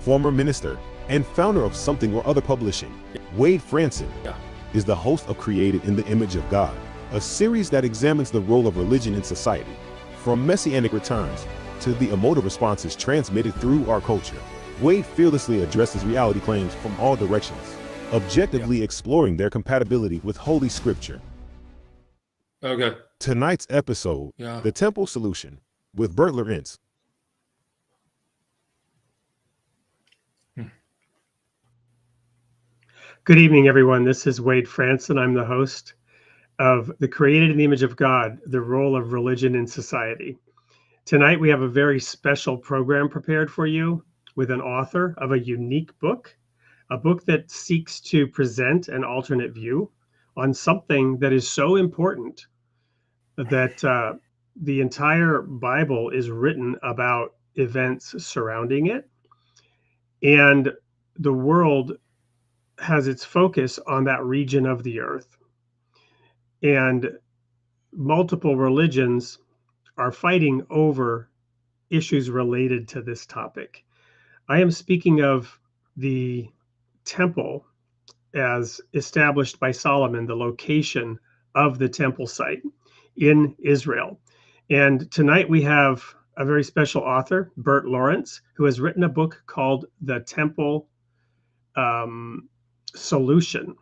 former minister, and founder of Something or Other Publishing. Wade Franson is the host of Created in the Image of God, a series that examines the role of religion in society, from messianic returns to the emotive responses transmitted through our culture. Wade fearlessly addresses reality claims from all directions, objectively exploring their compatibility with Holy Scripture. Okay. Tonight's episode, The Temple Solution, with Bert Lorenz. Good evening, everyone. This is Wade Franson. I'm the host of the Created in the Image of God, the Role of Religion in Society. Tonight, we have a very special program prepared for you with an author of a unique book, a book that seeks to present an alternate view on something that is so important that the entire Bible is written about events surrounding it. And the world has its focus on that region of the earth. And multiple religions are fighting over issues related to this topic. I am speaking of the temple as established by Solomon, the location of the temple site in Israel. And tonight we have a very special author, Bert Lorenz, who has written a book called The Temple Solution.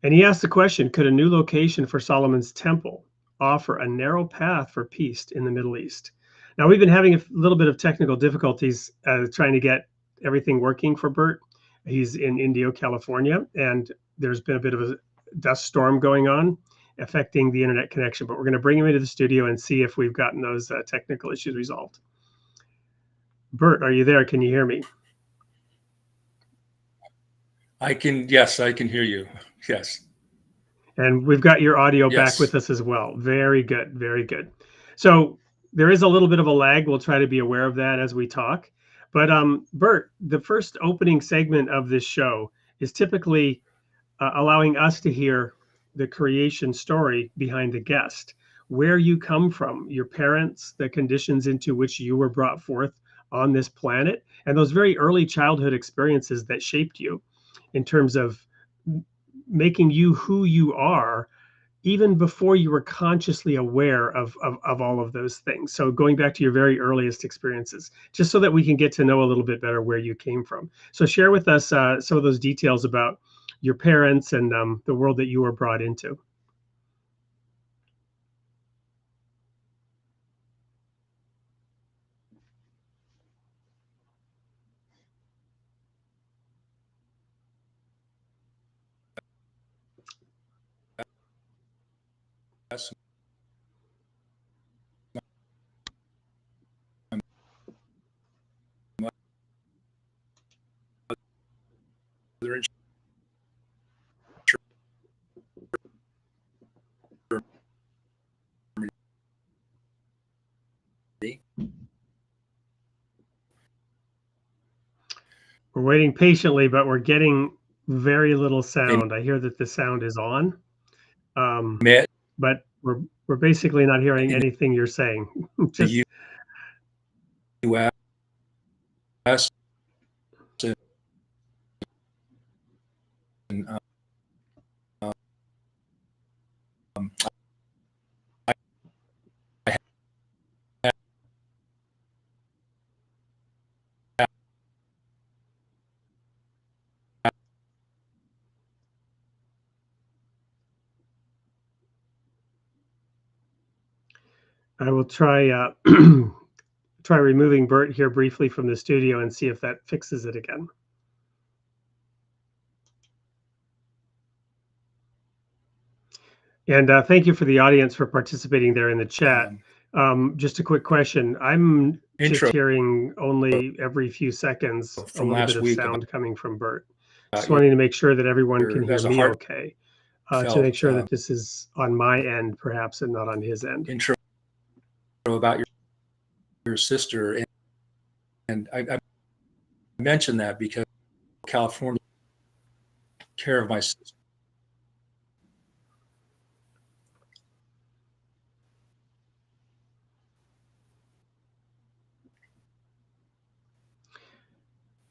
And he asked the question, could a new location for Solomon's temple offer a narrow path for peace in the Middle East? Now, we've been having a little bit of technical difficulties trying to get everything working for Bert. He's in Indio, California, and there's been a bit of a dust storm going on affecting the internet connection, but we're going to bring him into the studio and see if we've gotten those technical issues resolved. Bert, are you there? Can you hear me? Yes, I can hear you. Yes. And we've got your audio back with us as well. Very good. Very good. So there is a little bit of a lag. We'll try to be aware of that as we talk. But Bert, the first opening segment of this show is typically allowing us to hear the creation story behind the guest, where you come from, your parents, the conditions into which you were brought forth on this planet, and those very early childhood experiences that shaped you in terms of making you who you are, even before you were consciously aware of all of those things. So going back to your very earliest experiences, just so that we can get to know a little bit better where you came from. So share with us some of those details about your parents and the world that you were brought into. Yes. We're waiting patiently, but we're getting very little sound. I hear that the sound is on, but we're basically not hearing anything you're saying. Just the U.S. and I will try try removing Bert here briefly from the studio and see if that fixes it again. And thank you for the audience for participating there in the chat. Just a quick question. I'm just hearing only every few seconds a little bit of sound coming from Bert. Just wanting to make sure that everyone can hear me okay, to make sure that this is on my end perhaps and not on his end. Intro about your sister, and I mentioned that because California care of my sister.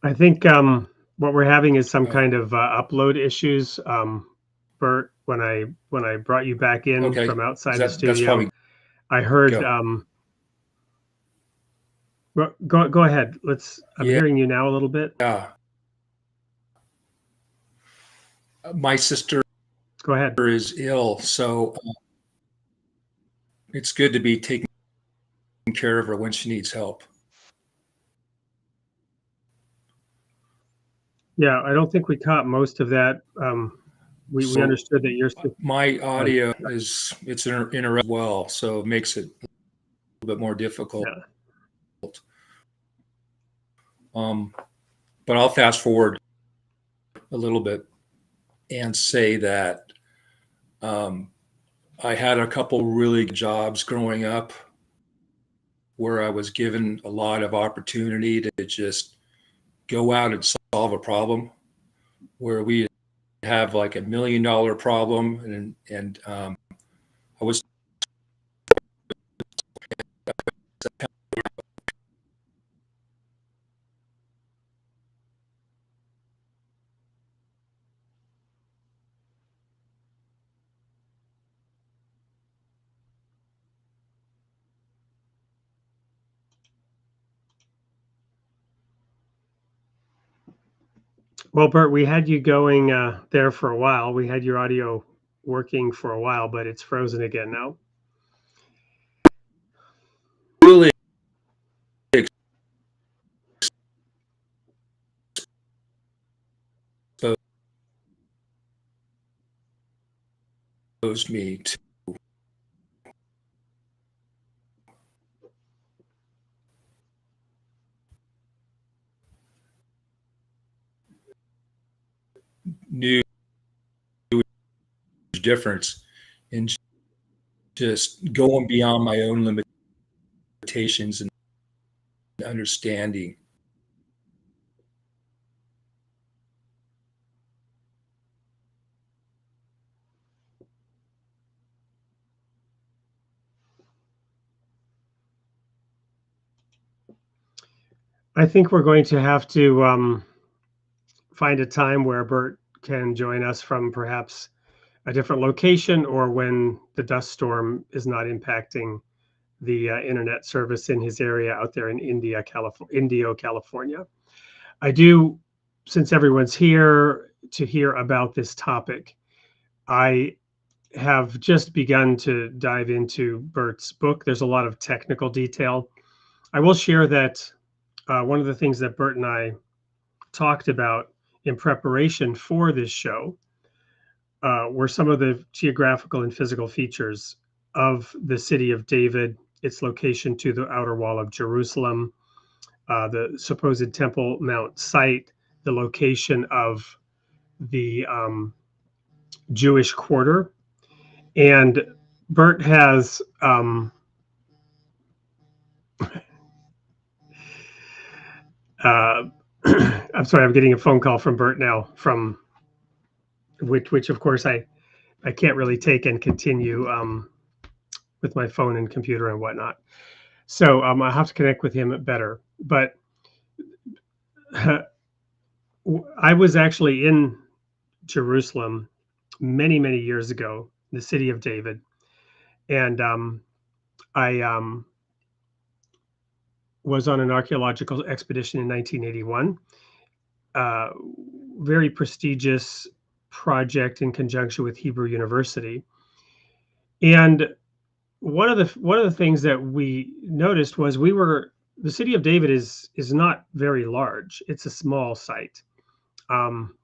I think what we're having is some kind of upload issues. Bert, when I brought you back in Okay, from outside the that's studio, probably I heard. go. Go ahead. I'm Yeah, hearing you now a little bit. my sister Go ahead. is ill, so it's good to be taking care of her when she needs help. Yeah, I don't think we caught most of that. We So understood that you're. my audio is it's interrupt well, so it makes it a little bit more difficult. Yeah. But I'll fast forward a little bit and say that I had a couple really good jobs growing up where I was given a lot of opportunity to just go out and solve a problem. Where we have like $1 million problem, and I was Well, Bert, we had you going there for a while. We had your audio working for a while, but it's frozen again now. really exposed me to new difference in just going beyond my own limitations and understanding. I think we're going to have to find a time where Bert can join us from perhaps a different location, or when the dust storm is not impacting the internet service in his area out there in Indio, California. I do, since everyone's here to hear about this topic, I have just begun to dive into Bert's book. There's a lot of technical detail. I will share that one of the things that Bert and I talked about in preparation for this show were some of the geographical and physical features of the city of David, its location to the outer wall of Jerusalem, the supposed Temple Mount site, the location of the Jewish quarter. And Bert has I'm sorry, I'm getting a phone call from Bert now, from which of course I can't really take and continue with my phone and computer and whatnot. So I'll have to connect with him better. But I was actually in Jerusalem many years ago, the city of David, and I was on an archaeological expedition in 1981. Very prestigious project in conjunction with Hebrew University. And one of the things that we noticed was the city of David is not very large. It's a small site.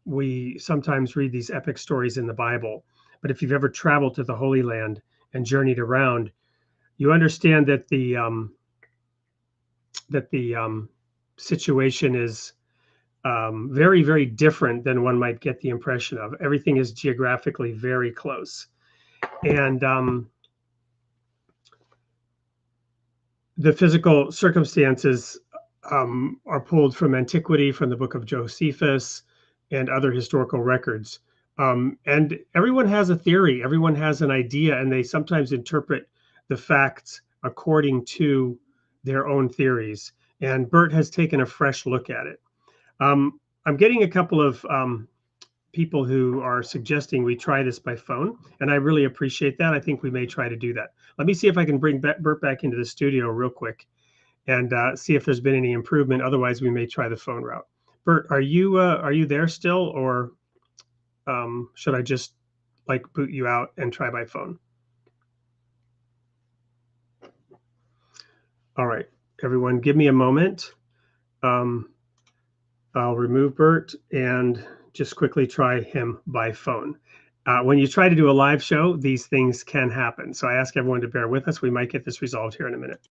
We sometimes read these epic stories in the Bible, but if you've ever traveled to the Holy Land and journeyed around, you understand that the situation is very different than one might get the impression of. Everything is geographically very close, and the physical circumstances are pulled from antiquity, from the book of Josephus and other historical records. And everyone has a theory, everyone has an idea, and they sometimes interpret the facts according to their own theories. And Bert has taken a fresh look at it. I'm getting a couple of people who are suggesting we try this by phone, and I really appreciate that. I think we may try to do that. Let me see if I can bring Bert back into the studio real quick and see if there's been any improvement. Otherwise, we may try the phone route. Bert, are you there still, or should I just like boot you out and try by phone? All right, everyone, give me a moment. I'll remove Bert and just quickly try him by phone. When you try to do a live show, these things can happen. So I ask everyone to bear with us. We might get this resolved here in a minute.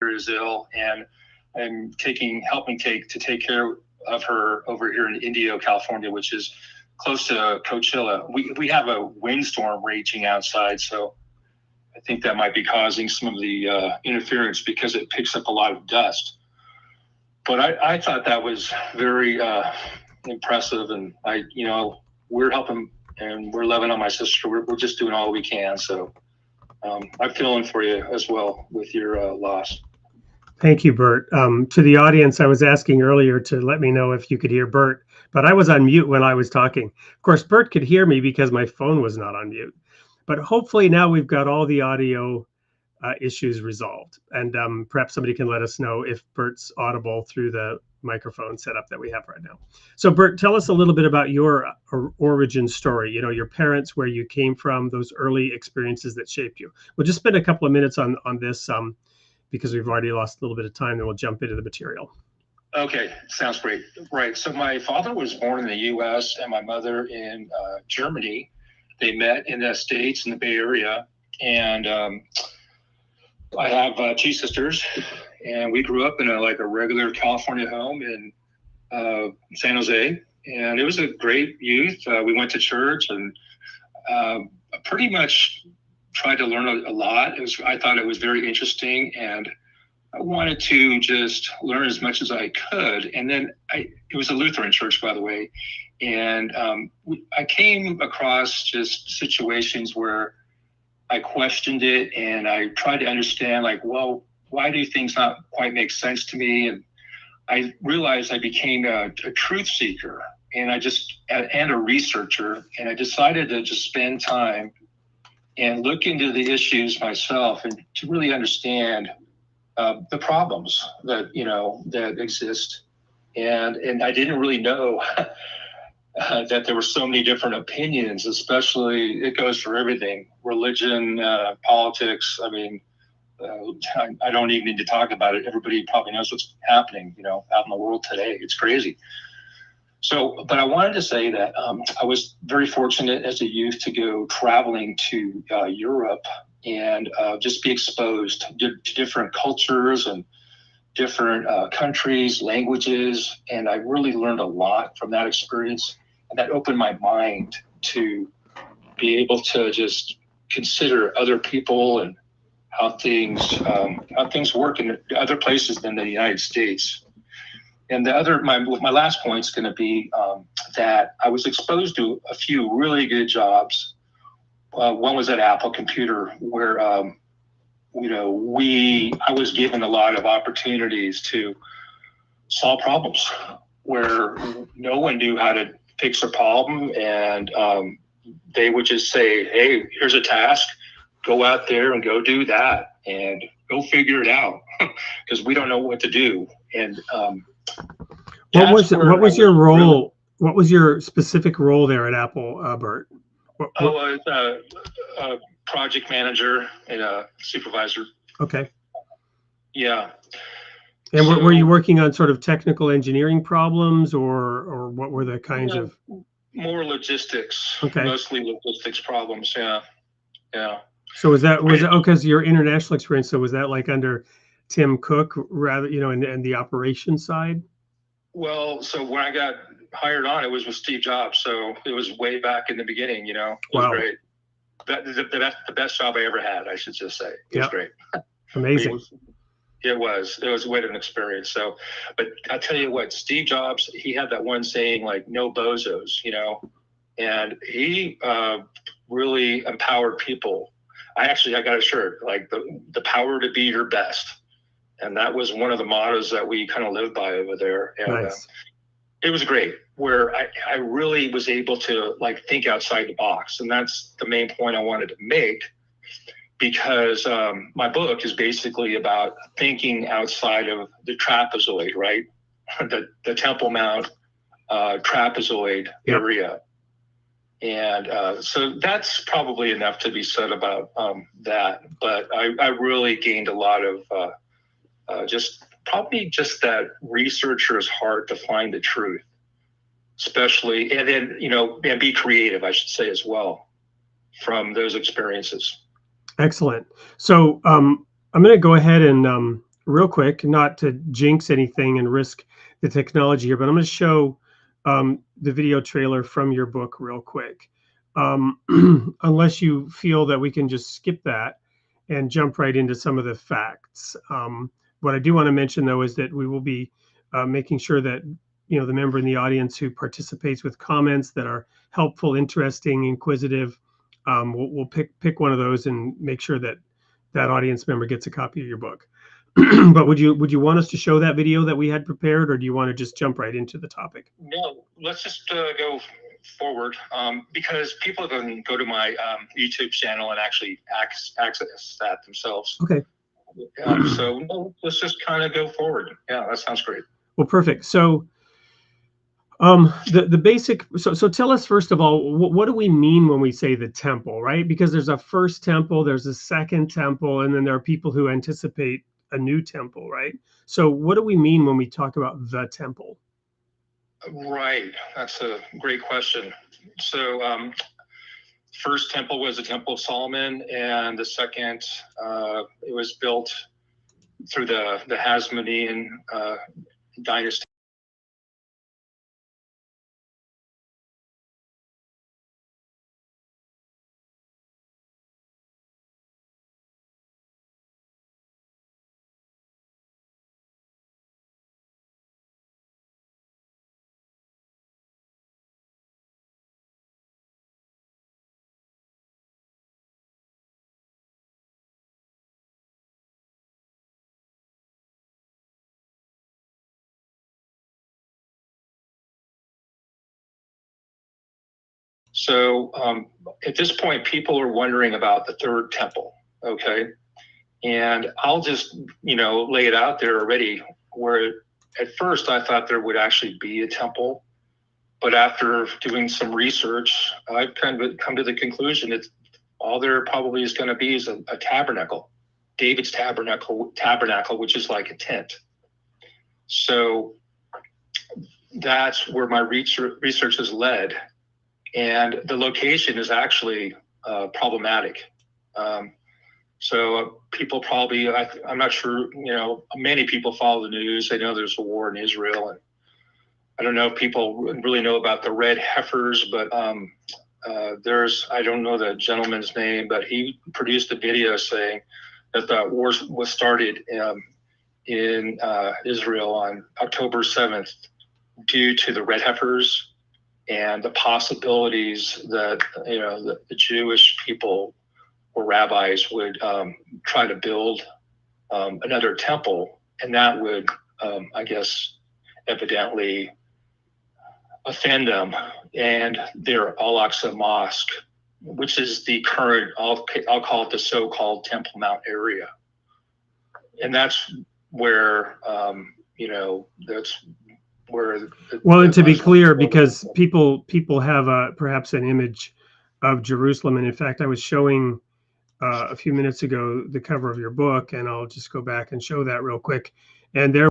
Is ill, and I'm helping take care of her over here in Indio, California, which is close to Coachella. We have a windstorm raging outside, so I think that might be causing some of the interference because it picks up a lot of dust. But I thought that was very impressive, and we're helping and we're loving on my sister. We're just doing all we can. So I'm feeling for you as well with your loss. Thank you, Bert. To the audience, I was asking earlier to let me know if you could hear Bert, but I was on mute when I was talking. Of course, Bert could hear me because my phone was not on mute. But hopefully now we've got all the audio issues resolved. And perhaps somebody can let us know if Bert's audible through the microphone setup that we have right now. So Bert, tell us a little bit about your origin story, your parents, where you came from, those early experiences that shaped you. We'll just spend a couple of minutes on this because we've already lost a little bit of time, then we'll jump into the material. Okay, sounds great. Right, so my father was born in the U.S. and my mother in Germany. They met in the States in the Bay Area, and I have two sisters, and we grew up in a regular California home in San Jose, and it was a great youth. We went to church and pretty much tried to learn a lot. I thought it was very interesting, and I wanted to just learn as much as I could. And then it was a Lutheran church, by the way, and I came across just situations where I questioned it, and I tried to understand, why do things not quite make sense to me? And I realized I became a truth seeker, and a researcher, and I decided to just spend time and look into the issues myself and to really understand the problems that exist. And I didn't really know that there were so many different opinions, especially it goes for everything, religion, politics. I mean, I don't even need to talk about it. Everybody probably knows what's happening, out in the world today. It's crazy. So, but I wanted to say that I was very fortunate as a youth to go traveling to Europe and just be exposed to different cultures and different countries, languages. And I really learned a lot from that experience. And that opened my mind to be able to just consider other people and how things work in other places than the United States. And my last point is going to be that I was exposed to a few really good jobs. one was at Apple Computer, where I was given a lot of opportunities to solve problems where no one knew how to fix a problem, and they would just say, "Hey, here's a task. Go out there and go do that, and go figure it out, because we don't know what to do." And what was your role? What was your specific role there at Apple, Bert? I was a project manager and a supervisor. Okay. Yeah. And were you working on sort of technical engineering problems, or what were the kinds of? More logistics. Okay. Mostly logistics problems. Yeah. Yeah. So was that because your international experience? So was that like under Tim Cook, rather, and the operations side? Well, so when I got hired on, it was with Steve Jobs. So it was way back in the beginning. It was great. The best job I ever had, I should just say. It was great. Amazing. It was quite an experience. So, but I tell you what, Steve Jobs, he had that one saying, like, "No bozos," and he really empowered people. I got a shirt, like the power to be your best. And that was one of the mottos that we kind of lived by over there. And nice. It was great, where I really was able to think outside the box. And that's the main point I wanted to make, because my book is basically about thinking outside of the trapezoid, right? The Temple Mount trapezoid area. And so that's probably enough to be said about that. But I really gained a lot of just that researcher's heart to find the truth, especially, and then, and be creative, I should say, as well, from those experiences. Excellent. So I'm going to go ahead and real quick, not to jinx anything and risk the technology here, but I'm going to show the video trailer from your book real quick. Unless you feel that we can just skip that and jump right into some of the facts. What I do want to mention, though, is that we will be making sure that the member in the audience who participates with comments that are helpful, interesting, inquisitive, we'll pick one of those and make sure that audience member gets a copy of your book. But would you want us to show that video that we had prepared, or do you want to just jump right into the topic? No, let's just go forward, because people can go to my YouTube channel and actually access that themselves. Okay. So let's just kind of go forward. Yeah, that sounds great. Well, perfect. So the basic, so tell us, first of all, what do we mean when we say the temple, right? Because there's a first temple, there's a second temple, and then there are people who anticipate a new temple, right? So what do we mean when we talk about the temple? Right, that's a great question. So first temple was the Temple of Solomon, and the second, it was built through the Hasmonean dynasty. So at this point, people are wondering about the third temple, okay? And I'll just, lay it out there already, where at first I thought there would actually be a temple. But after doing some research, I've kind of come to the conclusion that all there probably is going to be is a tabernacle, David's tabernacle, which is like a tent. So that's where my research has led. And the location is actually problematic. So people probably, I'm not sure, many people follow the news. They know there's a war in Israel. And I don't know if people really know about the red heifers, but I don't know the gentleman's name, but he produced a video saying that the war was started in Israel on October 7th due to the red heifers. and the possibilities that the Jewish people or rabbis would try to build another temple, and that would, I guess, evidently offend them. And their Al-Aqsa Mosque, which is the current, I'll call it the so-called Temple Mount area, and that's where that's where. Well, and to be clear, because people have perhaps an image of Jerusalem, and in fact, I was showing a few minutes ago the cover of your book, and I'll just go back and show that real quick. And there,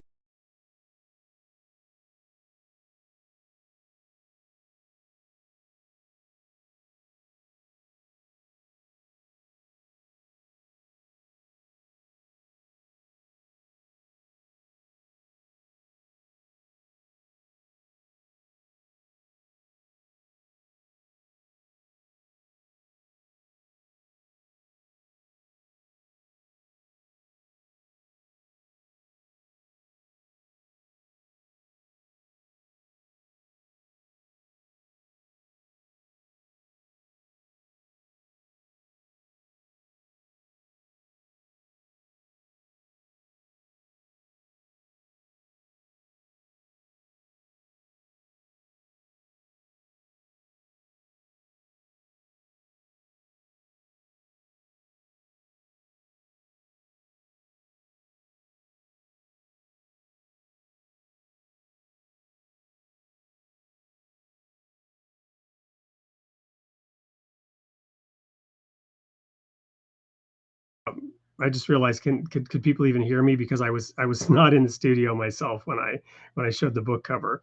I just realized, could people even hear me, because I was not in the studio myself when I showed the book cover.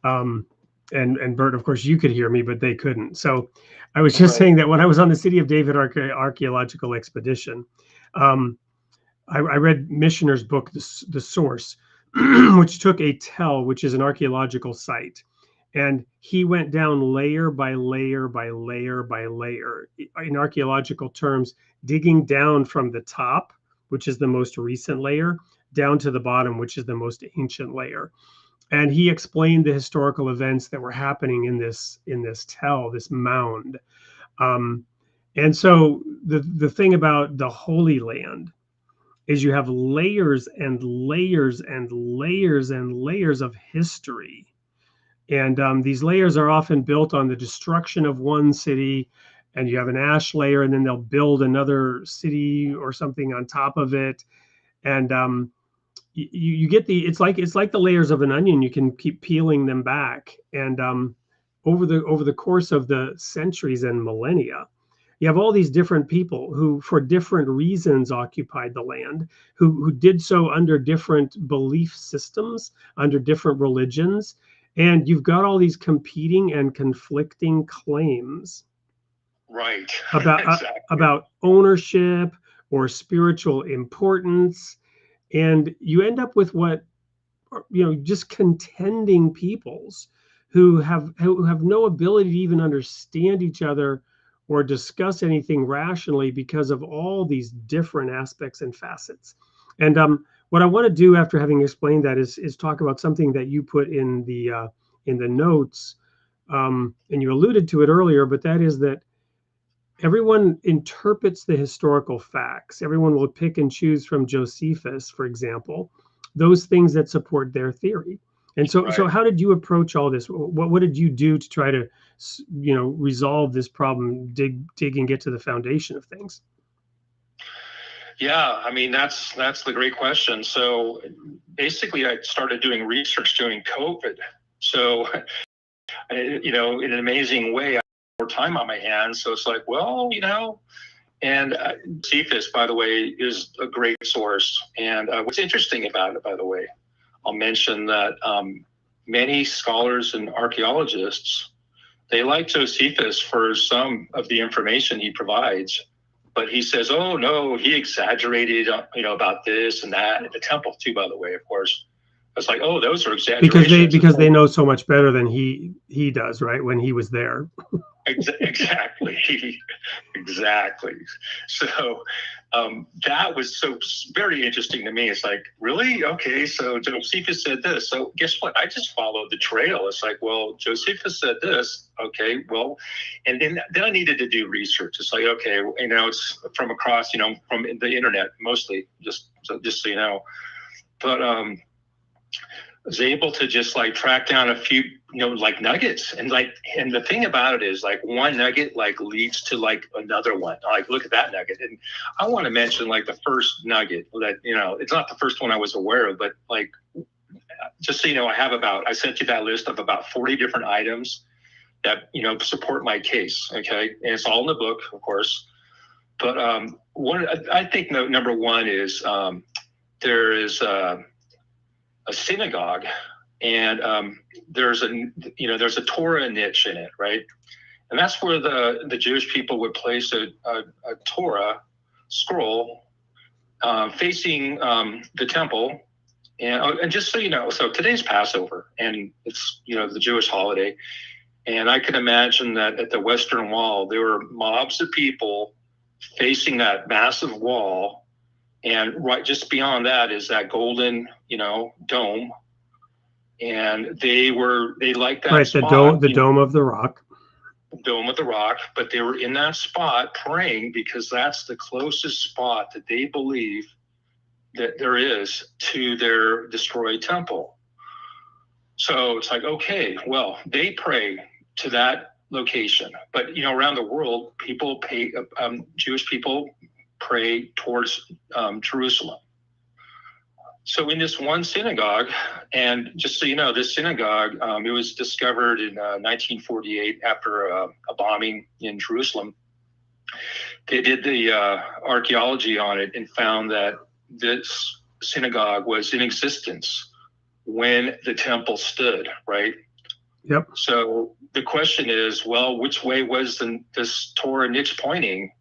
And Bert, of course, you could hear me, but they couldn't. So I was just saying that when I was on the City of David archaeological expedition, I read Missioner's book, The Source, which took a tell, which is an archaeological site. And he went down layer by layer by layer by layer, in archaeological terms, digging down from the top, which is the most recent layer, down to the bottom, which is the most ancient layer. And he explained the historical events that were happening in this tell, this mound. And so the thing about the Holy Land is you have layers and layers and layers and layers of history. And these layers are often built on the destruction of one city, and you have an ash layer, and then they'll build another city or something on top of it. And you get it's like the layers of an onion. You can keep peeling them back. And over the course of the centuries and millennia, you have all these different people who, for different reasons, occupied the land, who did so under different belief systems, under different religions. And you've got all these competing and conflicting claims about exactly. About ownership or spiritual importance. And you end up with just contending peoples who have no ability to even understand each other or discuss anything rationally because of all these different aspects and facets. And what I want to do, after having explained that, is talk about something that you put in the notes, and you alluded to it earlier, but that is that everyone interprets the historical facts. Everyone will pick and choose from Josephus, for example, those things that support their theory. And so, so how did you approach all this? What did you do to try to, resolve this problem, dig and get to the foundation of things? Yeah, I mean, that's the great question. So basically, I started doing research during COVID. So, in an amazing way, I had more time on my hands. So it's like, well, and Josephus, by the way, is a great source. And what's interesting about it, by the way, I'll mention that many scholars and archaeologists, they like Josephus for some of the information he provides. But he says, oh, no, he exaggerated, about this and that. And the temple, too, by the way, of course. It's like, oh, those are exaggerations. Because they know so much better than he does, right, when he was there. Exactly. Exactly. So that was so very interesting to me. It's like, really? Okay, so Josephus said this. So guess what? I just followed the trail. It's like, well, Josephus said this. Okay, well, and then I needed to do research. It's like, okay, it's from across, from the internet mostly, just so you know. But I was able to just like track down a few, like nuggets, and the thing about it is like one nugget like leads to like another one. Like, look at that nugget. And I want to mention like the first nugget that, it's not the first one I was aware of, but like, just so you know, I sent you that list of about 40 different items that, support my case. Okay. And it's all in the book, of course. But I think number one is there is a synagogue, and there's a Torah niche in it, right? And that's where the Jewish people would place a Torah scroll facing the temple. And just so you know, so today's Passover, and it's the Jewish holiday, and I can imagine that at the Western Wall there were mobs of people facing that massive wall, and right just beyond that is that golden dome. And they liked that right, spot. The Dome of the Rock. Dome of the Rock, but they were in that spot praying because that's the closest spot that they believe that there is to their destroyed temple. So it's like, okay, well, they pray to that location, but around the world, Jewish people pray towards Jerusalem. So in this one synagogue, and just so you know, this synagogue, it was discovered in 1948 after a bombing in Jerusalem. They did the archaeology on it and found that this synagogue was in existence when the temple stood, right? Yep. So the question is, well, which way was this Torah niche pointing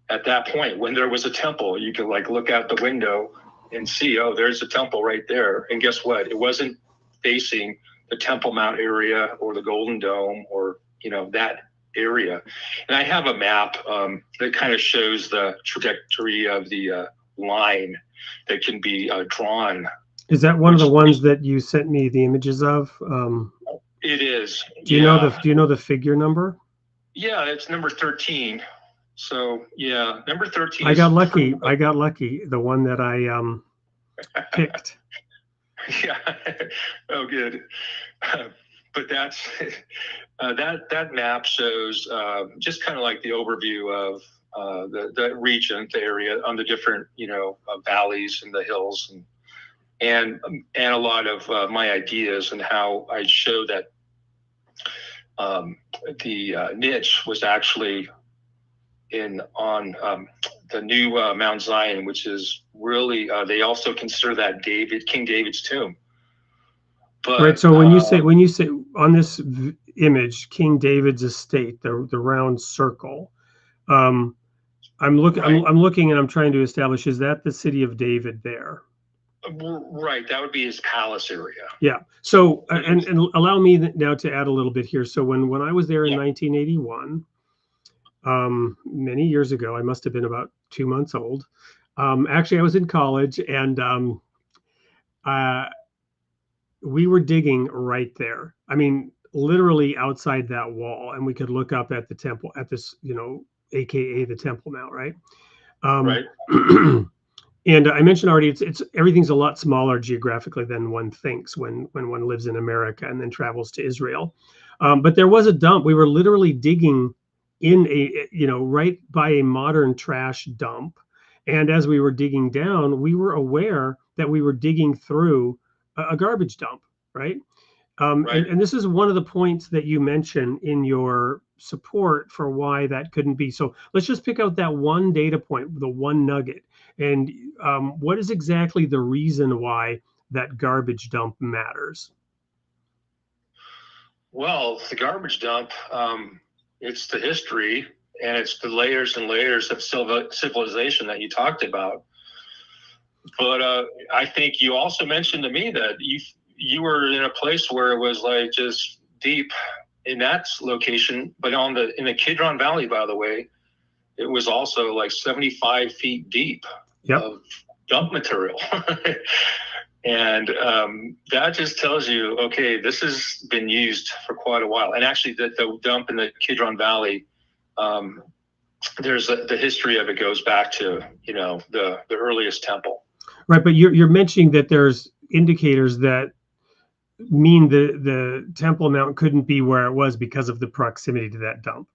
at that point when there was a temple? You could like look out the window and see, oh, there's a temple right there. And guess what? It wasn't facing the Temple Mount area or the Golden Dome or, that area. And I have a map that kind of shows the trajectory of the line that can be drawn. Is that one of the ones that you sent me the images of? It is. Do you know the figure number? Yeah, it's number 13. So yeah, number 13. I got lucky. The one that I picked. Yeah. Oh, good. But that's that map shows just kind of like the overview of the region, the area, on the different valleys and the hills, and a lot of my ideas and how I show that the niche was actually on the new Mount Zion, which is really they also consider that King David's tomb. But, right. So when you say on this image, King David's estate, the round circle, I'm looking and I'm trying to establish, is that the city of David there? Right, that would be his palace area. Yeah. So and allow me now to add a little bit here. So when I was there in 1981. Many years ago, I must have been about 2 months old. Actually, I was in college, and we were digging right there. I mean, literally outside that wall, and we could look up at the temple, at this, AKA the Temple Mount, right? Right. And I mentioned already, it's everything's a lot smaller geographically than one thinks when one lives in America and then travels to Israel. But there was a dump. We were literally digging in right by a modern trash dump. And as we were digging down, we were aware that we were digging through a garbage dump, right? Right. And this is one of the points that you mention in your support for why that couldn't be. So let's just pick out that one data point, the one nugget. And what is exactly the reason why that garbage dump matters? Well, the garbage dump, it's the history, and it's the layers and layers of civilization that you talked about. But I think you also mentioned to me that you were in a place where it was like just deep in that location, but in the Kidron Valley, by the way, it was also like 75 feet deep of dump material. And that just tells you, okay, this has been used for quite a while. And actually, the dump in the Kidron Valley, there's the history of it goes back to, you know, the earliest temple. Right, but you're mentioning that there's indicators that mean the Temple Mount couldn't be where it was because of the proximity to that dump.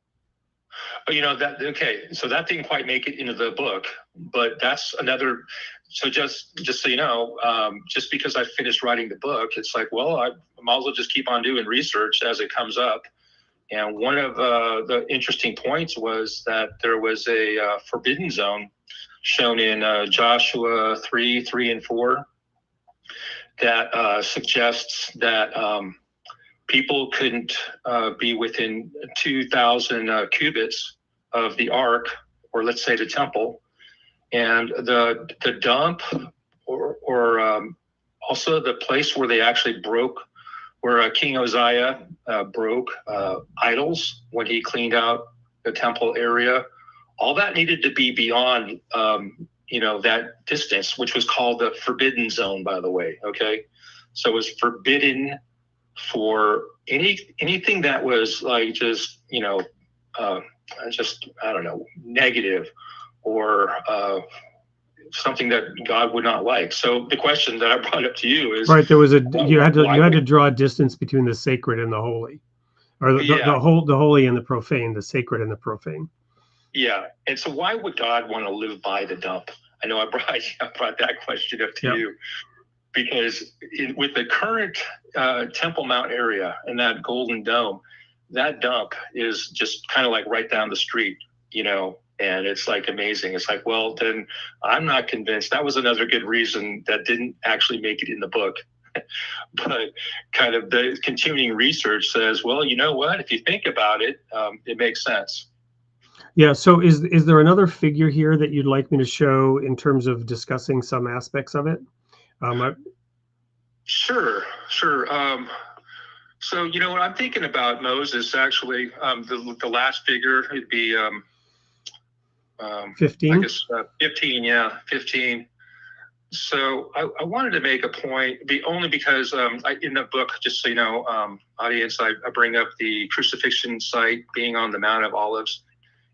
You know, that, okay, so that didn't quite make it into the book, but that's another. So just so you know, just because I finished writing the book, it's like, well, I might as well just keep on doing research as it comes up. And one of the interesting points was that there was a forbidden zone shown in Joshua 3 and 4 that suggests that people couldn't be within 2,000 cubits of the ark, or let's say the temple, and the dump, or also the place where they actually broke, where King Uzziah broke idols when he cleaned out the temple area. All that needed to be beyond, you know, that distance, which was called the forbidden zone, by the way. Okay, so it was forbidden for anything that was like just, you know, just, I don't know, negative or something that God would not like. So the question that I brought up to you is, right, there was you had to draw a distance between the sacred and the holy, or the holy and the profane, the sacred and the profane. Yeah, and so why would God want to live by the dump? I know I brought that question up to you, because with the current Temple Mount area and that Golden Dome, that dump is just kind of like right down the street, you know, and it's like amazing. It's like, well, then I'm not convinced. That was another good reason that didn't actually make it in the book. But kind of the continuing research says, well, you know what, if you think about it, it makes sense. Yeah, so is there another figure here that you'd like me to show in terms of discussing some aspects of it? Sure. So, you know, what I'm thinking about Moses, actually, the last figure, it'd be 15? I guess 15, 15. So I wanted to make a point, only because in the book, just so you know, audience, I bring up the crucifixion site being on the Mount of Olives,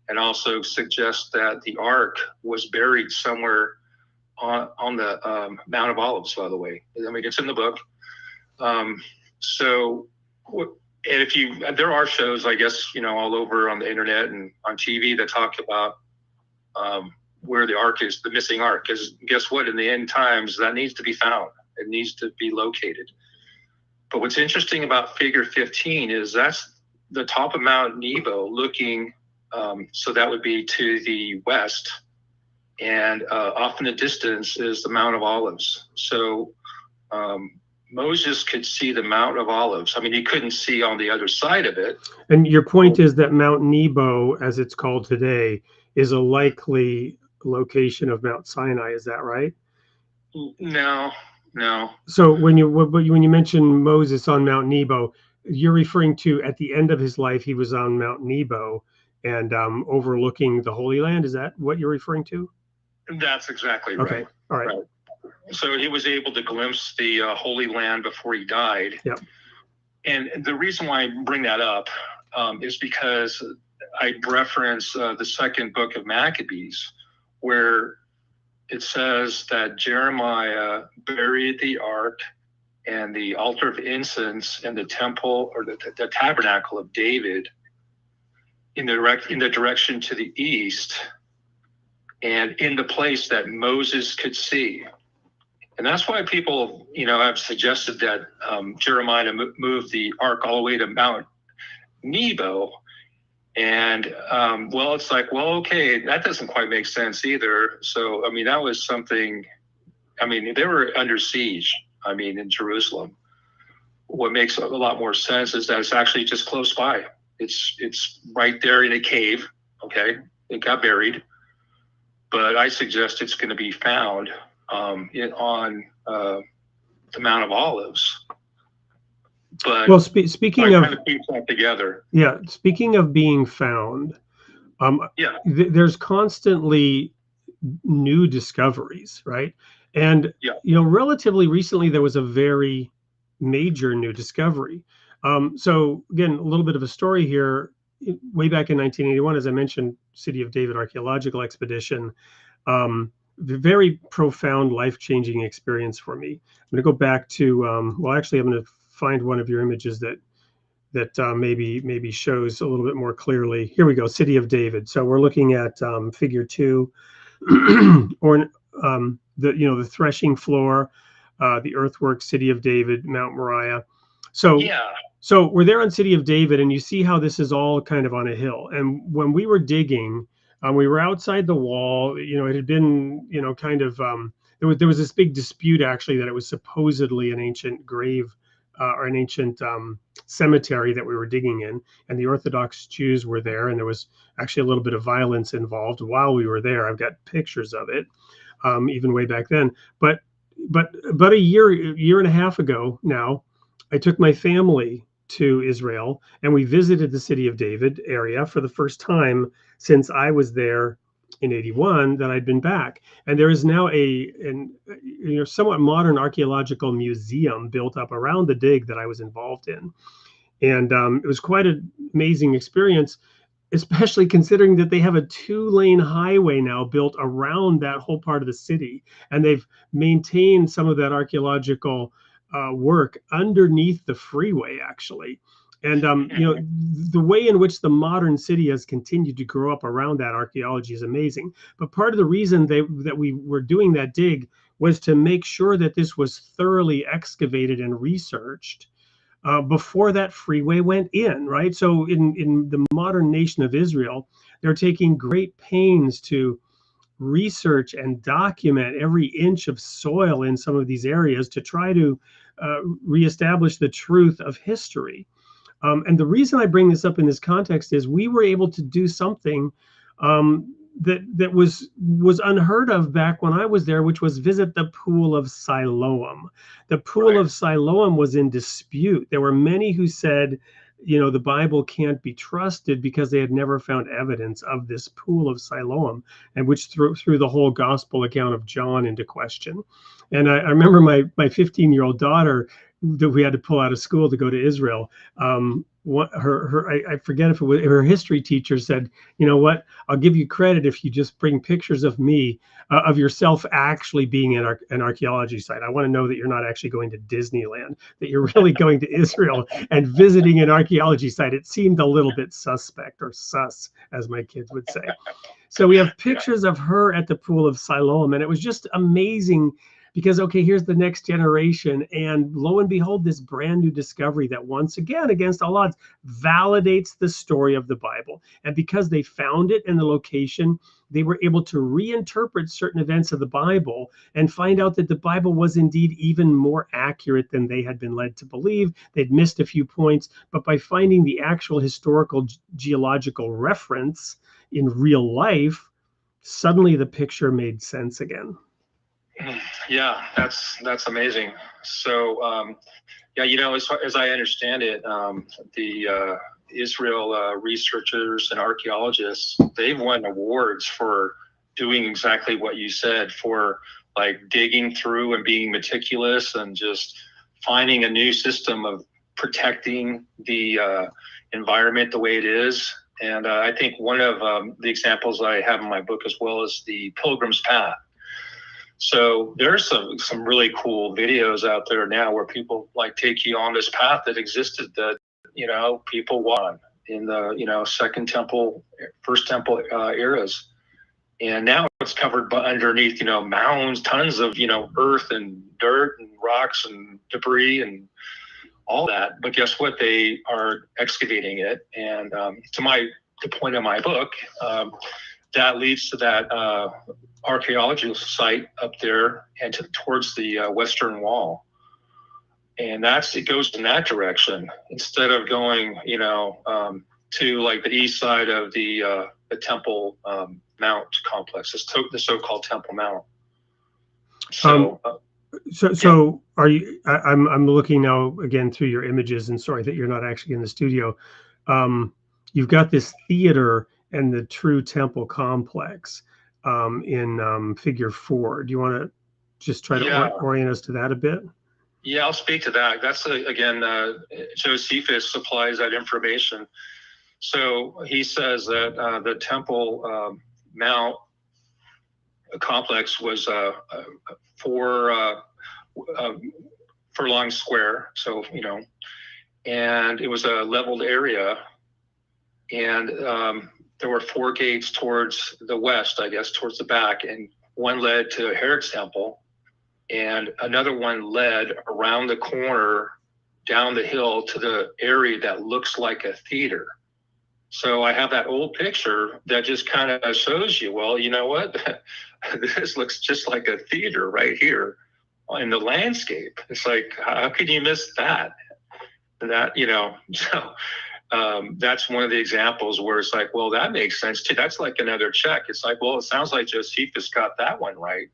and also suggest that the ark was buried somewhere on the Mount of Olives, by the way. I mean, it's in the book. So, and there are shows, I guess, you know, all over on the internet and on TV that talk about where the ark is, the missing ark. Because guess what? In the end times, that needs to be found. It needs to be located. But what's interesting about figure 15 is that's the top of Mount Nebo looking, so that would be to the west. And off in the distance is the Mount of Olives. So Moses could see the Mount of Olives. I mean, he couldn't see on the other side of it. And your point is that Mount Nebo, as it's called today, is a likely location of Mount Sinai. Is that right? No. So when you mention Moses on Mount Nebo, you're referring to at the end of his life, he was on Mount Nebo and overlooking the Holy Land. Is that what you're referring to? That's exactly right. Okay. All right. So he was able to glimpse the Holy Land before he died. Yep. And the reason why I bring that up is because I reference the second book of Maccabees, where it says that Jeremiah buried the ark and the altar of incense and the temple, or the tabernacle of David, in the direction to the east, and in the place that Moses could see. And that's why people, you know, have suggested that Jeremiah moved the ark all the way to Mount Nebo. And, well, it's like, well, okay, that doesn't quite make sense either. So, I mean, that was something, I mean, they were under siege, I mean, in Jerusalem. What makes a lot more sense is that it's actually just close by. It's right there in a cave, okay? It got buried. But I suggest it's going to be found on the Mount of Olives. But well, speaking of, kind of piece that together. Yeah, speaking of being found, Yeah. There's constantly new discoveries, right? And Yeah. relatively recently there was a very major new discovery. So again, a little bit of a story here. Way back in 1981, as I mentioned, City of David archaeological expedition, very profound, life-changing experience for me. I'm going to go back to well, actually, I'm going to find one of your images that maybe shows a little bit more clearly. Here we go, City of David. So we're looking at figure 2, or the threshing floor, the earthwork, City of David, Mount Moriah. So Yeah. so we're there on City of David, and you see how this is all kind of on a hill. And when we were digging, we were outside the wall. It had been, kind of, there was this big dispute actually that it was supposedly an ancient grave, or an ancient cemetery that we were digging in, and the Orthodox Jews were there, and there was actually a little bit of violence involved while we were there. I've got pictures of it, even way back then. But about a year and a half ago now, I took my family to Israel, and we visited the City of David area for the first time since I was there in 81 that I'd been back. And there is now a somewhat modern archaeological museum built up around the dig that I was involved in. And it was quite an amazing experience, especially considering that they have a 2-lane highway now built around that whole part of the city. And they've maintained some of that archaeological work underneath the freeway, actually. And the way in which the modern city has continued to grow up around that archaeology is amazing. But part of the reason that we were doing that dig was to make sure that this was thoroughly excavated and researched before that freeway went in, right? So in the modern nation of Israel, they're taking great pains to research and document every inch of soil in some of these areas to try to reestablish the truth of history. And the reason I bring this up in this context is we were able to do something that was unheard of back when I was there, which was visit the Pool of Siloam. The Pool of Siloam was in dispute. There were many who said, the Bible can't be trusted because they had never found evidence of this Pool of Siloam, and which threw the whole gospel account of John into question. And I remember my 15-year-old daughter that we had to pull out of school to go to Israel. I forget if it was her history teacher said, you know what, I'll give you credit if you just bring pictures of me, of yourself actually being at an archaeology site. I want to know that you're not actually going to Disneyland, that you're really going to Israel and visiting an archaeology site. It seemed a little bit suspect, or sus, as my kids would say. So we have pictures of her at the Pool of Siloam, and it was just amazing. Because, okay, here's the next generation, and lo and behold, this brand new discovery that once again, against all odds, validates the story of the Bible. And because they found it in the location, they were able to reinterpret certain events of the Bible and find out that the Bible was indeed even more accurate than they had been led to believe. They'd missed a few points, but by finding the actual historical geological reference in real life, suddenly the picture made sense again. Yeah, that's amazing. So, yeah, as I understand it, the Israel researchers and archaeologists, they've won awards for doing exactly what you said, for like digging through and being meticulous and just finding a new system of protecting the environment the way it is. And I think one of the examples I have in my book as well is the Pilgrim's Path. So there's some really cool videos out there now where people like take you on this path that existed, that people won in the Second Temple, First Temple eras, and now it's covered underneath mounds, tons of earth and dirt and rocks and debris and all that. But guess what? They are excavating it, and the point of my book, that leads to that archaeological site up there and towards the western wall, and it goes in that direction instead of going to like the east side of the Temple Mount complex. It's the so-called Temple Mount. So are you? I'm looking now again through your images, and sorry that you're not actually in the studio. You've got this theater and the true temple complex in figure 4. Do you want to just try to orient us to that a bit? Yeah, I'll speak to that. That's, again, Josephus supplies that information. So he says that the Temple Mount complex was a 4 furlong square. So, and it was a leveled area. And there were 4 gates towards the west, I guess, towards the back. And one led to Herod's temple. And another one led around the corner down the hill to the area that looks like a theater. So I have that old picture that just kind of shows you, well, you know what? This looks just like a theater right here in the landscape. It's like, how can you miss that? And that, so that's one of the examples where it's like, well, that makes sense too. That's like another check. It's like, well, it sounds like Josephus got that one right.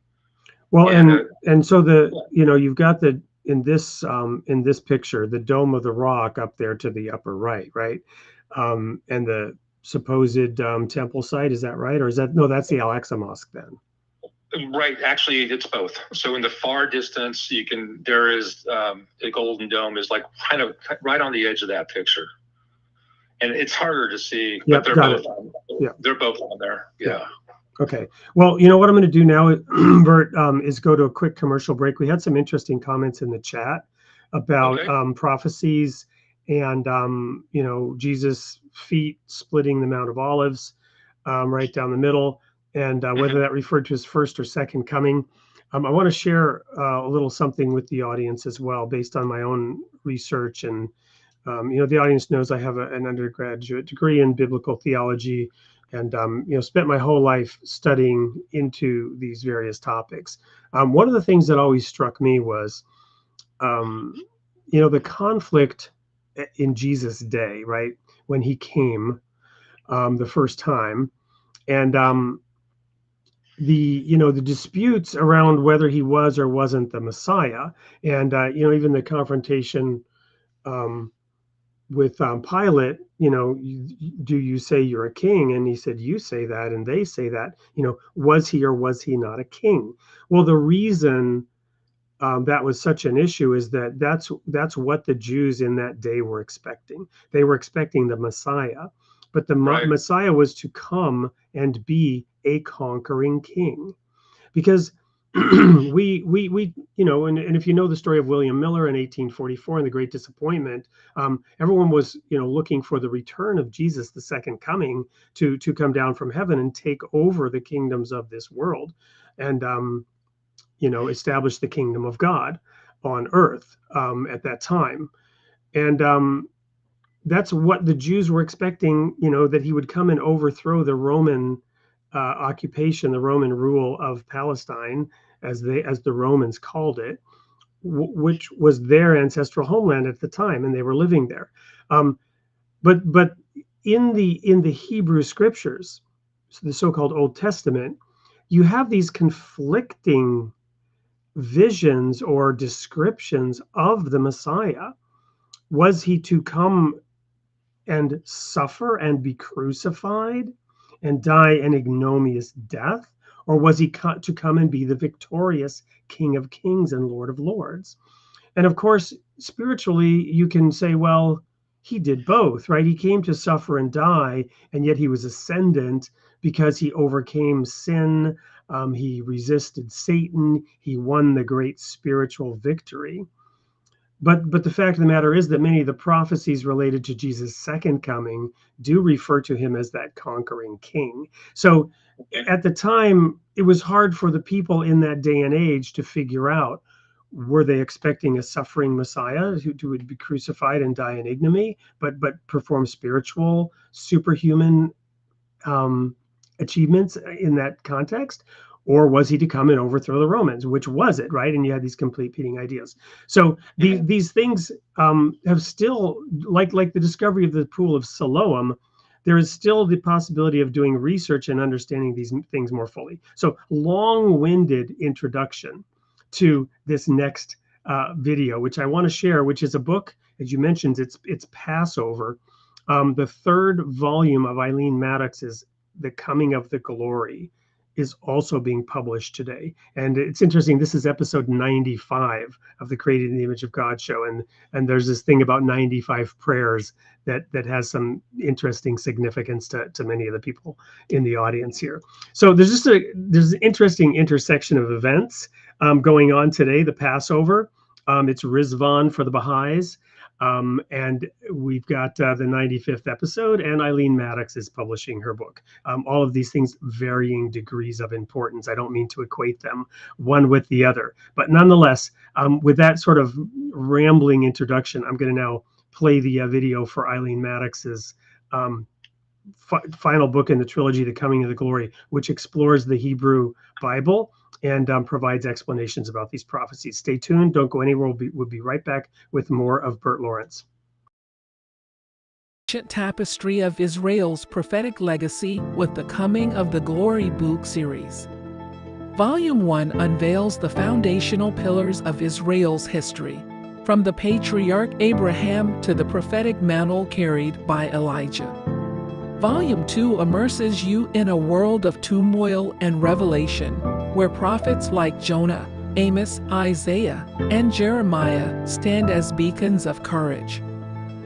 Well, and so you've got in this picture, the Dome of the Rock up there to the upper right, and the supposed temple site, is that right? Or is that, no, that's the Al-Aqsa Mosque then? Right. Actually, it's both. So in the far distance, there is the Golden Dome is like kind of right on the edge of that picture. And it's harder to see, but they're both on there. Yeah. Okay. Well, what I'm going to do now, Bert, is go to a quick commercial break. We had some interesting comments in the chat about prophecies and, Jesus' feet splitting the Mount of Olives right down the middle, and whether that referred to his first or second coming. I want to share a little something with the audience as well, based on my own research. And, the audience knows I have an undergraduate degree in biblical theology, and spent my whole life studying into these various topics. One of the things that always struck me was, the conflict in Jesus' day, right, when he came the first time, and the disputes around whether he was or wasn't the Messiah, and even the confrontation with Pilate, do you say you're a king? And he said, you say that, and they say that, was he or was he not a king? Well, the reason that was such an issue is that's what the Jews in that day were expecting. They were expecting the Messiah, but the Messiah was to come and be a conquering king, because we and if you know the story of William Miller in 1844 and the Great Disappointment, everyone was looking for the return of Jesus, the second coming, to come down from heaven and take over the kingdoms of this world, and establish the kingdom of God on earth at that time. And that's what the Jews were expecting, that he would come and overthrow the Roman occupation, the Roman rule of Palestine, as the Romans called it, which was their ancestral homeland at the time, and they were living there. But in the Hebrew scriptures, so the so-called Old Testament, you have these conflicting visions or descriptions of the Messiah. Was he to come and suffer and be crucified and die an ignominious death? Or was he to come and be the victorious King of Kings and Lord of Lords? And of course, spiritually, you can say, well, he did both, right? He came to suffer and die, and yet he was ascendant because he overcame sin. He resisted Satan. He won the great spiritual victory. But the fact of the matter is that many of the prophecies related to Jesus' second coming do refer to him as that conquering king. So at the time, it was hard for the people in that day and age to figure out, were they expecting a suffering Messiah who would be crucified and die in ignominy, but perform spiritual, superhuman achievements in that context? Or was he to come and overthrow the Romans? Which was it, right? And you had these competing ideas. So these things have still, like the discovery of the pool of Siloam, there is still the possibility of doing research and understanding these things more fully. So long-winded introduction to this next video, which I want to share, which is a book, as you mentioned, it's Passover, The third volume of Eileen Maddox's The Coming of the Glory is also being published today. And it's interesting, this is episode 95 of the Created in the Image of God show. And there's this thing about 95 prayers that has some interesting significance to many of the people in the audience here. So there's an interesting intersection of events going on today. The Passover, it's Rizvan for the Baha'is. And we've got the 95th episode, and Eileen Maddox is publishing her book. All of these things, varying degrees of importance. I don't mean to equate them one with the other, but nonetheless, with that sort of rambling introduction, I'm going to now play the video for Eileen Maddox's final book in the trilogy, The Coming of the Glory, which explores the Hebrew Bible and provides explanations about these prophecies. Stay tuned. Don't go anywhere. We'll be right back with more of Bert Lorenz. Tapestry of Israel's prophetic legacy with the Coming of the Glory book series. Volume 1 unveils the foundational pillars of Israel's history, from the patriarch Abraham to the prophetic mantle carried by Elijah. Volume 2 immerses you in a world of turmoil and revelation, where prophets like Jonah, Amos, Isaiah, and Jeremiah stand as beacons of courage.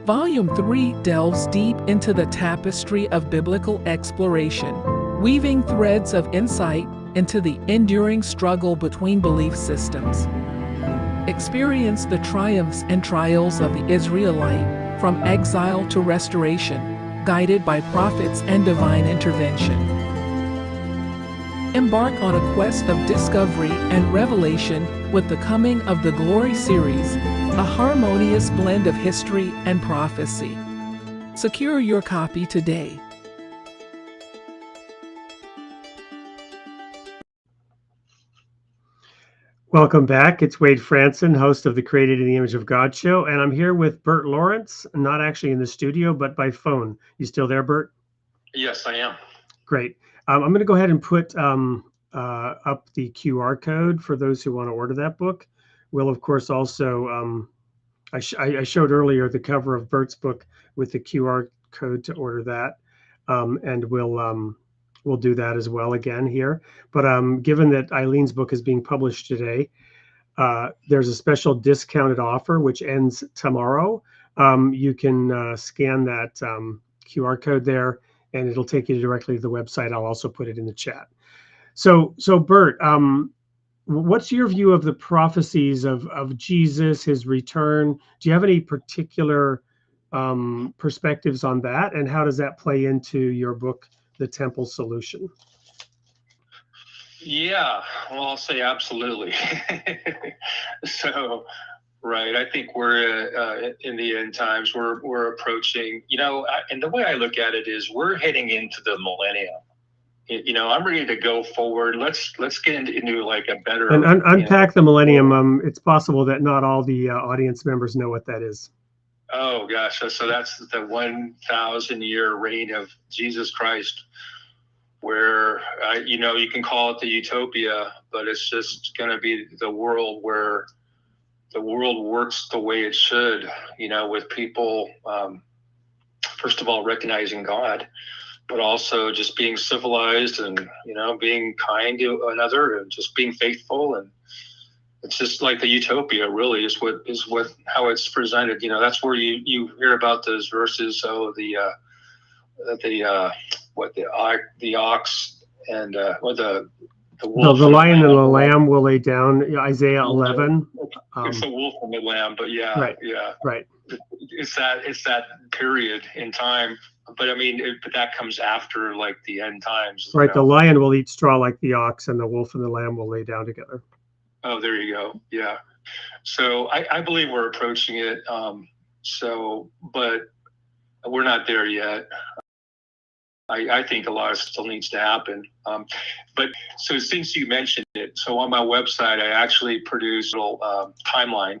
Volume 3 delves deep into the tapestry of biblical exploration, weaving threads of insight into the enduring struggle between belief systems. Experience the triumphs and trials of the Israelite, from exile to restoration, guided by prophets and divine intervention. Embark on a quest of discovery and revelation with the Coming of the Glory series, a harmonious blend of history and prophecy. Secure your copy today. Welcome back. It's Wade Franson, host of the Created in the Image of God show, and I'm here with Bert Lorenz, not actually in the studio, but by phone. You still there, Bert? Yes, I am. Great. I'm going to go ahead and put up the QR code for those who want to order that book. We'll, of course, also, I showed earlier the cover of Bert's book with the QR code to order that, and we'll do that as well again here. But given that Eileen's book is being published today, there's a special discounted offer which ends tomorrow. You can scan that QR code there, and it'll take you directly to the website. I'll also put it in the chat. So Bert, what's your view of the prophecies of Jesus, his return? Do you have any particular perspectives on that, and how does that play into your book, The Temple Solution? Yeah, well, I'll say absolutely. So, right, I think we're in the end times. We're approaching, and the way I look at it is we're heading into the millennium. I'm ready to go forward. Let's get into like a better and unpack the millennium. It's possible that not all the audience members know what that is. Oh gosh, so that's the 1,000-year reign of Jesus Christ, where you can call it the utopia, but it's just going to be the world where the world works the way it should. With people, first of all, recognizing God, but also just being civilized and being kind to another and just being faithful. And it's just like the utopia really is how it's presented. That's where you hear about those verses. So the ox and the wolf, the lion and the lamb will lay down, Isaiah 11. It's the wolf and the lamb, but yeah, right, yeah, right. It's that period in time. But I mean, but that comes after like the end times. Right, the lion will eat straw like the ox, and the wolf and the lamb will lay down together. Oh, there you go. Yeah. So I believe we're approaching it. But we're not there yet. I think a lot still needs to happen. But so since you mentioned it, so on my website, I actually produce a little timeline.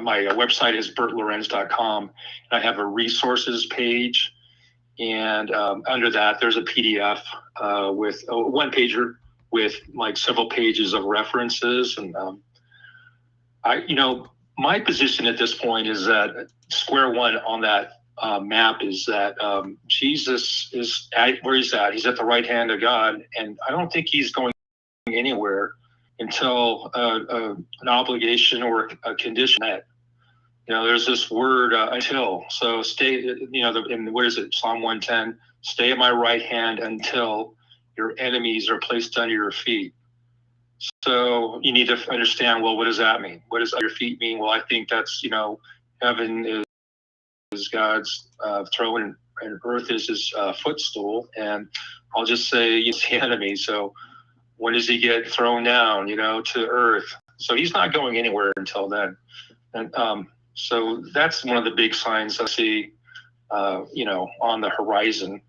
My website is bertlorenz.com. I have a resources page, and under that, there's a PDF with a one-pager with like several pages of references. And my position at this point is that square one on that map is that Jesus is where he's at. He's at the right hand of God, and I don't think he's going anywhere until an obligation or a condition met. There's this word until. So stay. And what is it? Psalm 110. Stay at my right hand until your enemies are placed under your feet. So you need to understand, well, what does that mean? What does your feet mean? Well, I think that's, heaven is God's throne and earth is his footstool. And I'll just say he's the enemy. So when does he get thrown down, to earth? So he's not going anywhere until then. And so that's one of the big signs I see, on the horizon.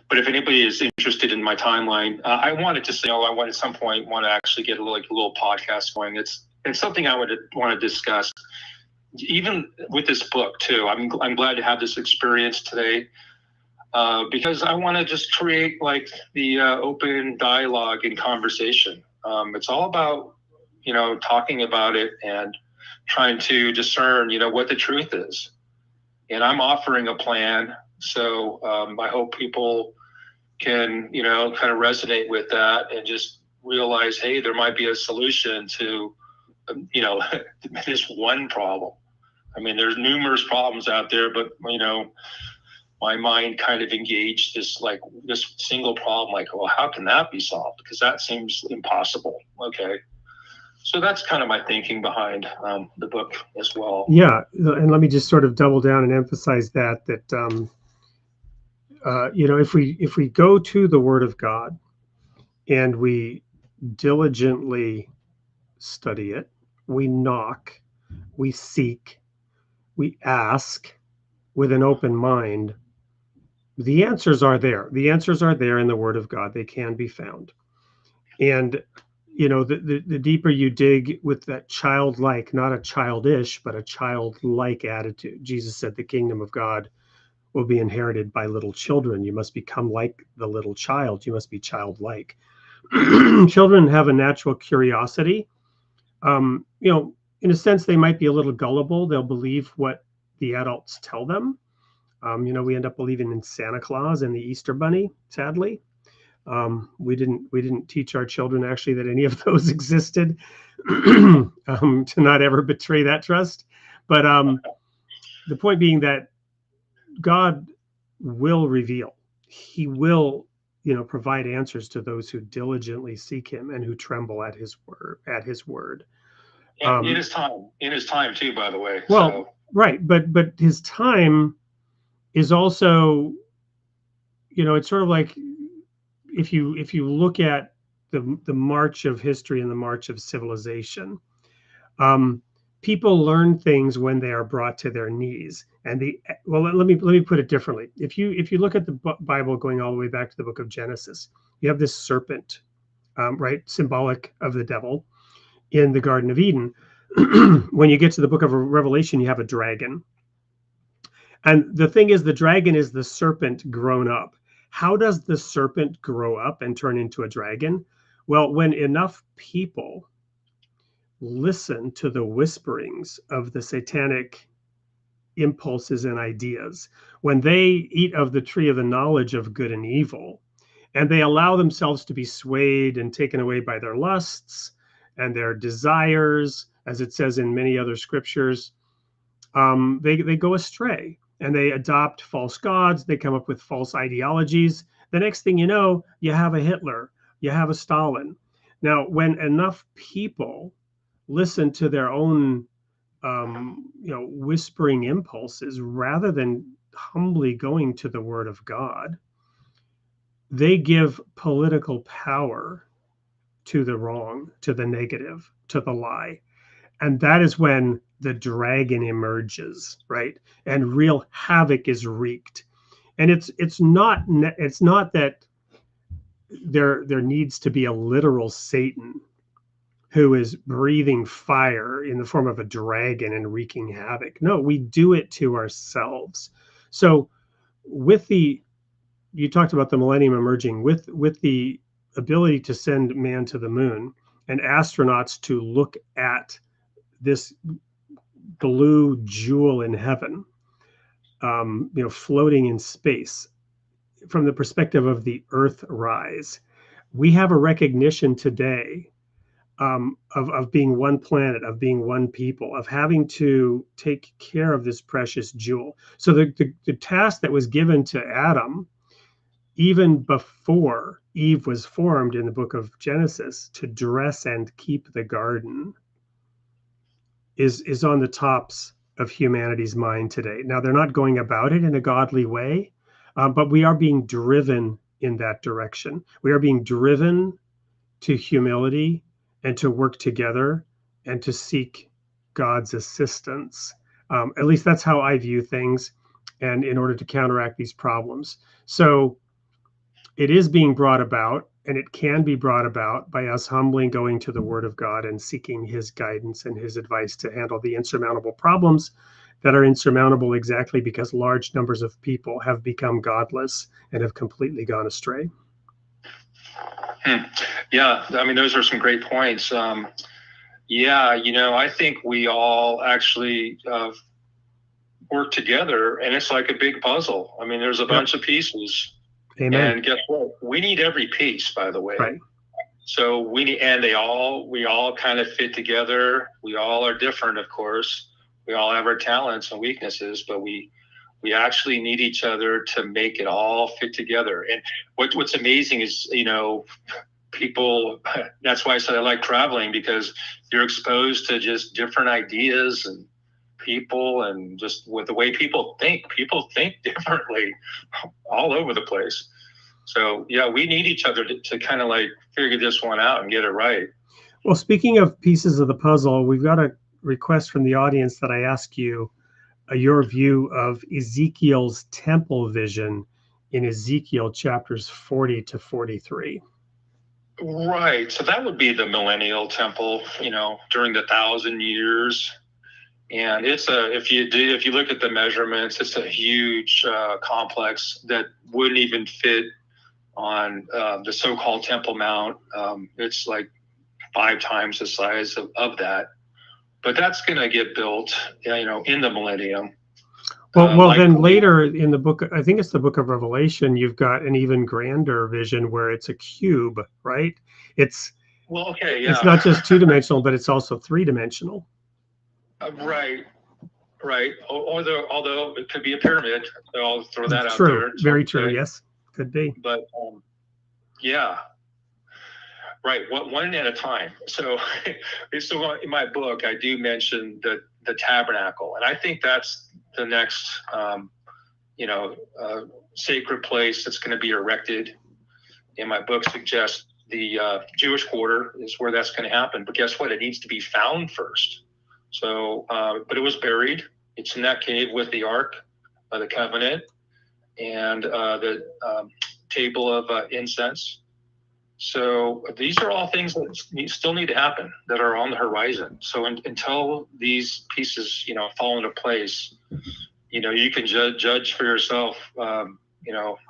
But if anybody is interested in my timeline, I wanted to say, I want at some point want to actually get a little podcast going. It's something I want to discuss, even with this book too. I'm glad to have this experience today because I want to just create like the open dialogue and conversation. It's all about talking about it and trying to discern what the truth is. And I'm offering a plan, so I hope people can kind of resonate with that and just realize, hey, there might be a solution to this one problem. I mean, there's numerous problems out there, but my mind kind of engaged this single problem, like, well, how can that be solved? Because that seems impossible. Okay, so that's kind of my thinking behind the book as well. Yeah, and let me just sort of double down and emphasize that if we go to the Word of God and we diligently study it, we knock, we seek, we ask with an open mind, the answers are there. The answers are there in the Word of God. They can be found. And the deeper you dig with that childlike, not a childish, but a childlike attitude. Jesus said the kingdom of God will be inherited by little children. You must become like the little child. You must be childlike. Children have a natural curiosity. In a sense, they might be a little gullible. They'll believe what the adults tell them. We end up believing in Santa Claus and the Easter Bunny, sadly. We didn't teach our children actually that any of those existed, to not ever betray that trust. But the point being that God will reveal. He will, provide answers to those who diligently seek him and who tremble at his word. Yeah, in his time too, by the way. Well, so. Right, but his time is also, it's sort of like if you look at the march of history and the march of civilization, people learn things when they are brought to their knees. And let me put it differently. If you look at the Bible going all the way back to the book of Genesis, you have this serpent, right, symbolic of the devil, in the Garden of Eden. When you get to the book of Revelation, you have a dragon. And the thing is, the dragon is the serpent grown up. How does the serpent grow up and turn into a dragon? Well, when enough people listen to the whisperings of the satanic impulses and ideas, when they eat of the tree of the knowledge of good and evil, and they allow themselves to be swayed and taken away by their lusts and their desires, as it says in many other scriptures, they go astray and they adopt false gods. They come up with false ideologies. The next thing you know, you have a Hitler, you have a Stalin. Now, when enough people listen to their own, whispering impulses rather than humbly going to the Word of God, they give political power to the wrong, to the negative, to the lie. And that is when the dragon emerges, right? And real havoc is wreaked. And it's not that there needs to be a literal Satan who is breathing fire in the form of a dragon and wreaking havoc. No, we do it to ourselves. So you talked about the millennium emerging with the ability to send man to the moon and astronauts to look at this blue jewel in heaven. floating in space. From the perspective of the Earth rise, we have a recognition today of being one planet, of being one people, of having to take care of this precious jewel. So the task that was given to Adam, even before Eve was formed in the book of Genesis, to dress and keep the garden, is on the tops of humanity's mind today. Now, they're not going about it in a godly way, but we are being driven in that direction. We are being driven to humility and to work together and to seek God's assistance. At least that's how I view things, and in order to counteract these problems. So it is being brought about, and it can be brought about by us humbly going to the Word of God and seeking His guidance and His advice to handle the insurmountable problems that are insurmountable exactly because large numbers of people have become godless and have completely gone astray. Yeah, I mean, those are some great points. I think we all actually work together, and it's like a big puzzle. I mean, there's a bunch of pieces. Amen. And guess what? We need every piece, by the way. Right. So we all kind of fit together. We all are different, of course. We all have our talents and weaknesses, but we actually need each other to make it all fit together. And what's amazing is, people, that's why I said I like traveling, because you're exposed to just different ideas and people, and just with the way people think differently all over the place. So yeah, we need each other to kind of like figure this one out and get it right. Well, speaking of pieces of the puzzle, we've got a request from the audience that I ask you your view of Ezekiel's temple vision in Ezekiel chapters 40 to 43. Right. So that would be the millennial temple, during the 1,000 years. And if you look at the measurements, it's a huge complex that wouldn't even fit on the so-called Temple Mount. It's like 5 times the size of that. But that's going to get built, in the millennium. Well, then later in the book, I think it's the book of Revelation, you've got an even grander vision where it's a cube, right? It's not just 2-dimensional, but it's also 3-dimensional. Right. Although it could be a pyramid, so I'll throw that out there. True, very true. Yes, could be. But right. One at a time. So in my book, I do mention the tabernacle, and I think that's the next, sacred place that's going to be erected. And my book suggests the Jewish quarter is where that's going to happen. But guess what? It needs to be found first. So, but it was buried. It's in that cave with the Ark of the Covenant and the table of incense. So these are all things that still need to happen, that are on the horizon. So until these pieces, fall into place, you can judge for yourself, how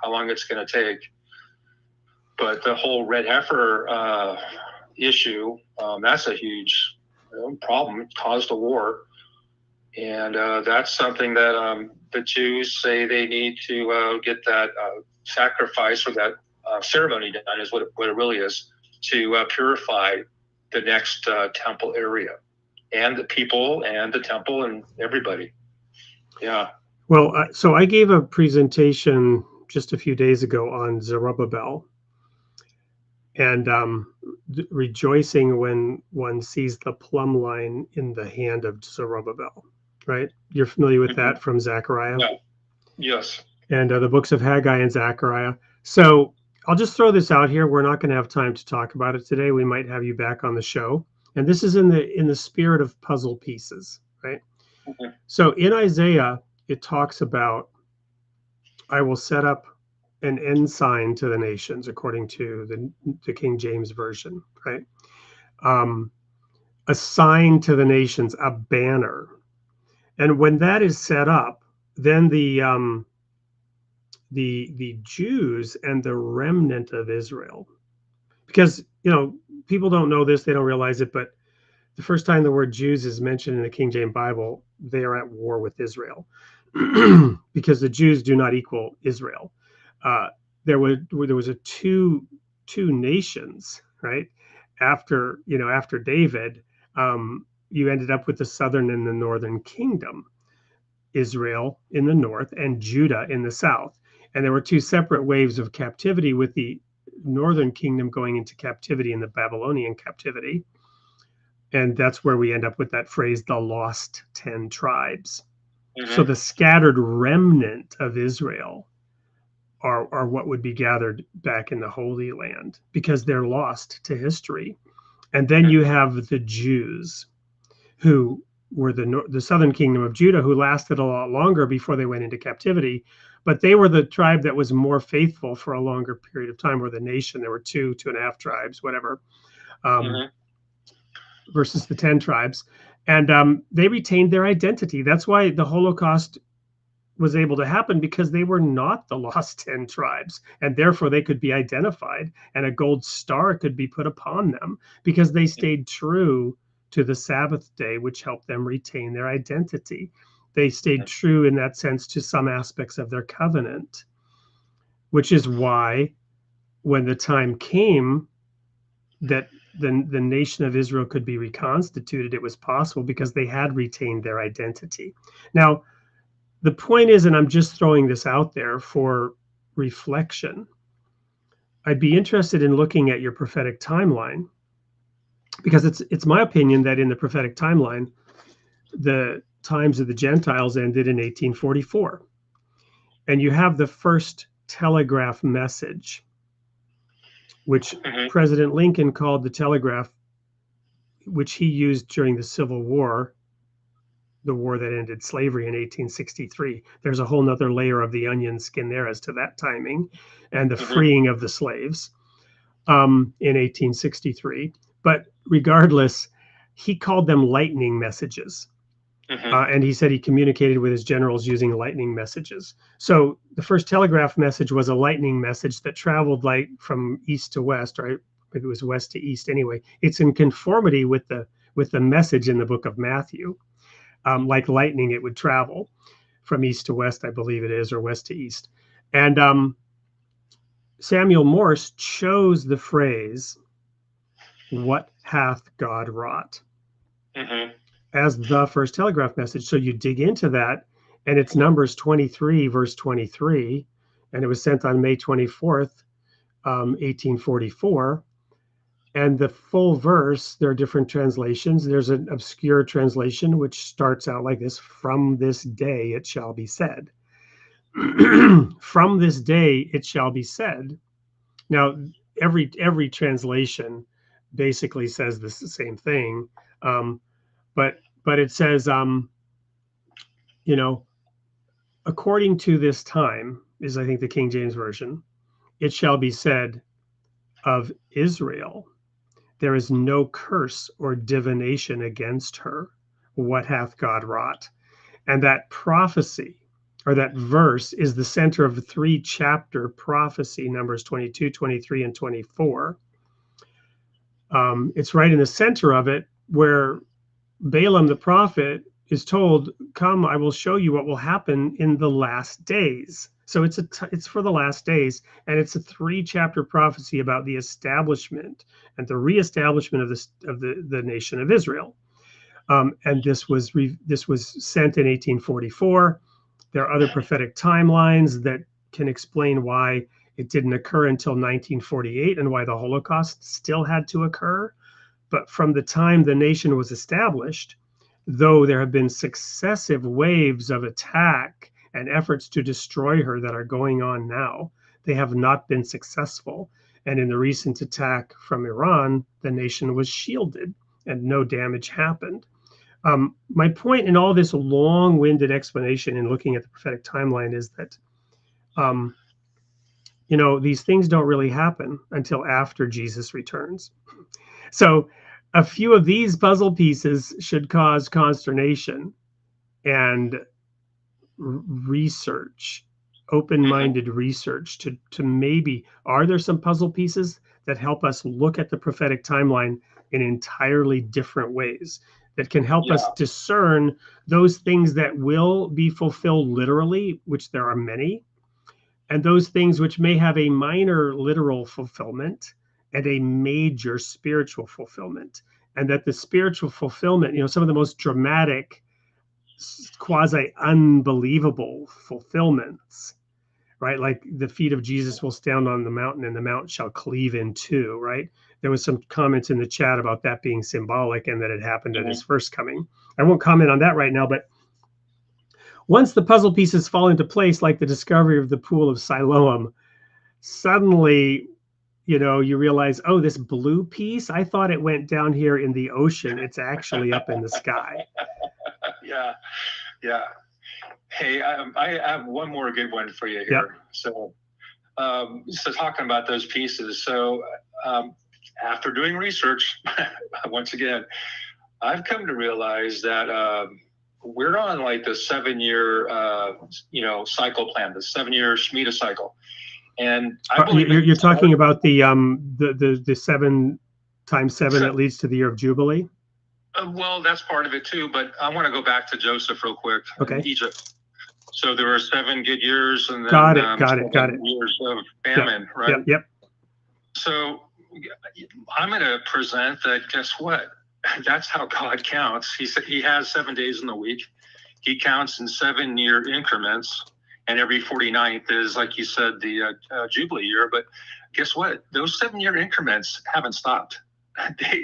long it's going to take. But the whole red heifer issue, that's a huge problem. It caused a war. And that's something that the Jews say they need to get that sacrifice or that ceremony done, is what it really is, to purify the next temple area and the people and the temple and everybody. Yeah. Well, so I gave a presentation just a few days ago on Zerubbabel, and rejoicing when one sees the plumb line in the hand of Zerubbabel, right? You're familiar with that from Zechariah? Yeah. Yes. And the books of Haggai and Zechariah. So I'll just throw this out here. We're not going to have time to talk about it today. We might have you back on the show. And this is in the spirit of puzzle pieces, right? Okay. So in Isaiah, it talks about, I will set up an ensign to the nations, according to the King James Version, right? A sign to the nations, a banner. And when that is set up, then the Jews and the remnant of Israel, because people don't know this, they don't realize it, but the first time the word Jews is mentioned in the King James Bible, they are at war with Israel. because the Jews do not equal Israel. There was a two nations, right? After David, you ended up with the southern and the northern kingdom, Israel in the north and Judah in the south. And there were two separate waves of captivity, with the northern kingdom going into captivity in the Babylonian captivity. And that's where we end up with that phrase, the lost 10 tribes. Mm-hmm. So the scattered remnant of Israel are what would be gathered back in the Holy Land, because they're lost to history. And then you have the Jews, who were the southern kingdom of Judah, who lasted a lot longer before they went into captivity. But they were the tribe that was more faithful for a longer period of time, or the nation. There were two and a half tribes, whatever, versus the 10 tribes. And they retained their identity. That's why the Holocaust was able to happen, because they were not the lost 10 tribes, and therefore they could be identified, and a gold star could be put upon them, because they stayed true to the Sabbath day, which helped them retain their identity. They stayed true in that sense to some aspects of their covenant, which is why when the time came that the nation of Israel could be reconstituted, it was possible because they had retained their identity. Now, the point is, and I'm just throwing this out there for reflection, I'd be interested in looking at your prophetic timeline, because it's my opinion that in the prophetic timeline, the times of the Gentiles ended in 1844. And you have the first telegraph message, which President Lincoln called the telegraph, which he used during the Civil War, the war that ended slavery in 1863. There's a whole nother layer of the onion skin there as to that timing and the freeing of the slaves in 1863. But regardless, he called them lightning messages. And he said he communicated with his generals using lightning messages. So the first telegraph message was a lightning message that traveled like from east to west, or maybe it was west to east anyway. It's in conformity with the message in the book of Matthew. Like lightning, it would travel from east to west, I believe it is, or west to east. And Samuel Morse chose the phrase, "What hath God wrought?" as the first telegraph message. So you dig into that, and it's Numbers 23, verse 23, and it was sent on May 24th, 1844. And the full verse, there are different translations. There's an obscure translation which starts out like this: "From this day it shall be said." From this day it shall be said. Now, every translation basically says the same thing, but it says, according to this time, is I think the King James Version, "it shall be said of Israel, there is no curse or divination against her. What hath God wrought?" And that prophecy, or that verse, is the center of a 3-chapter prophecy, Numbers 22, 23, and 24. It's right in the center of it, where Balaam the prophet is told, "Come, I will show you what will happen in the last days." So it's for the last days, and it's a 3-chapter prophecy about the establishment and the reestablishment of the nation of Israel. And this was sent in 1844. There are other prophetic timelines that can explain why it didn't occur until 1948 and why the Holocaust still had to occur. But from the time the nation was established, though there have been successive waves of attack and efforts to destroy her that are going on now, they have not been successful. And in the recent attack from Iran, the nation was shielded and no damage happened. My point in all this long-winded explanation in looking at the prophetic timeline is that, these things don't really happen until after Jesus returns. So a few of these puzzle pieces should cause consternation and research, open-minded research to maybe, are there some puzzle pieces that help us look at the prophetic timeline in entirely different ways? that can help us discern those things that will be fulfilled literally, which there are many, and those things which may have a minor literal fulfillment and a major spiritual fulfillment. And that the spiritual fulfillment, some of the most dramatic, quasi unbelievable fulfillments, right? Like the feet of Jesus will stand on the mountain and the mountain shall cleave in two, right? There was some comments in the chat about that being symbolic and that it happened at his first coming. I won't comment on that right now, but once the puzzle pieces fall into place, like the discovery of the pool of Siloam, suddenly, you realize, oh, this blue piece, I thought it went down here in the ocean. It's actually up in the sky. Yeah. Hey, I have one more good one for you here. So talking about those pieces. So after doing research, once again, I've come to realize that we're on like the 7-year, cycle plan, the 7-year Shemitah cycle. And I believe you're talking about the 7 times 7 that leads to the year of Jubilee. Well, that's part of it too, but I want to go back to Joseph real quick. Okay. Egypt. So there were 7 good years, and then got it. Years of famine, right? Yep. So I'm going to present that. Guess what? That's how God counts. He has 7 days in the week. He counts in 7-year increments, and every 49th is, like you said, the Jubilee year. But guess what? Those 7-year increments haven't stopped.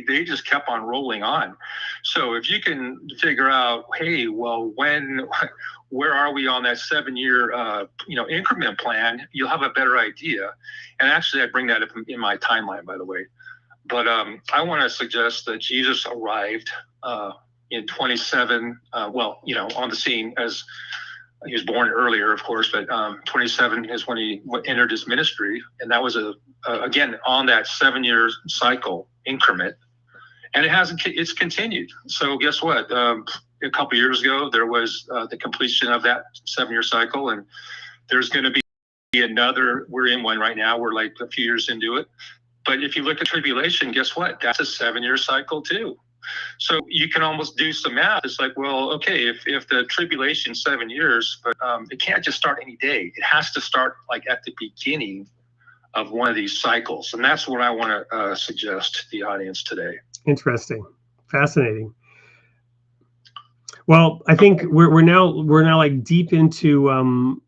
They just kept on rolling on. So if you can figure out, hey, well, where are we on that 7-year, increment plan? You'll have a better idea. And actually, I bring that up in my timeline, by the way. But I want to suggest that Jesus arrived in 27. On the scene as he was born earlier, of course, but 27 is when he entered his ministry, and that was again on that 7-year cycle increment, and it's continued. So guess what? A couple years ago, there was the completion of that 7-year cycle, and there's going to be another. We're in one right now. We're like a few years into it. But if you look at tribulation, guess what? That's a 7-year cycle too. So you can almost do some math. It's like, well, okay, if the tribulation 7 years, but it can't just start any day. It has to start like at the beginning of one of these cycles. And that's what I want to suggest to the audience today. Interesting. Fascinating. Well, I think we're now like deep into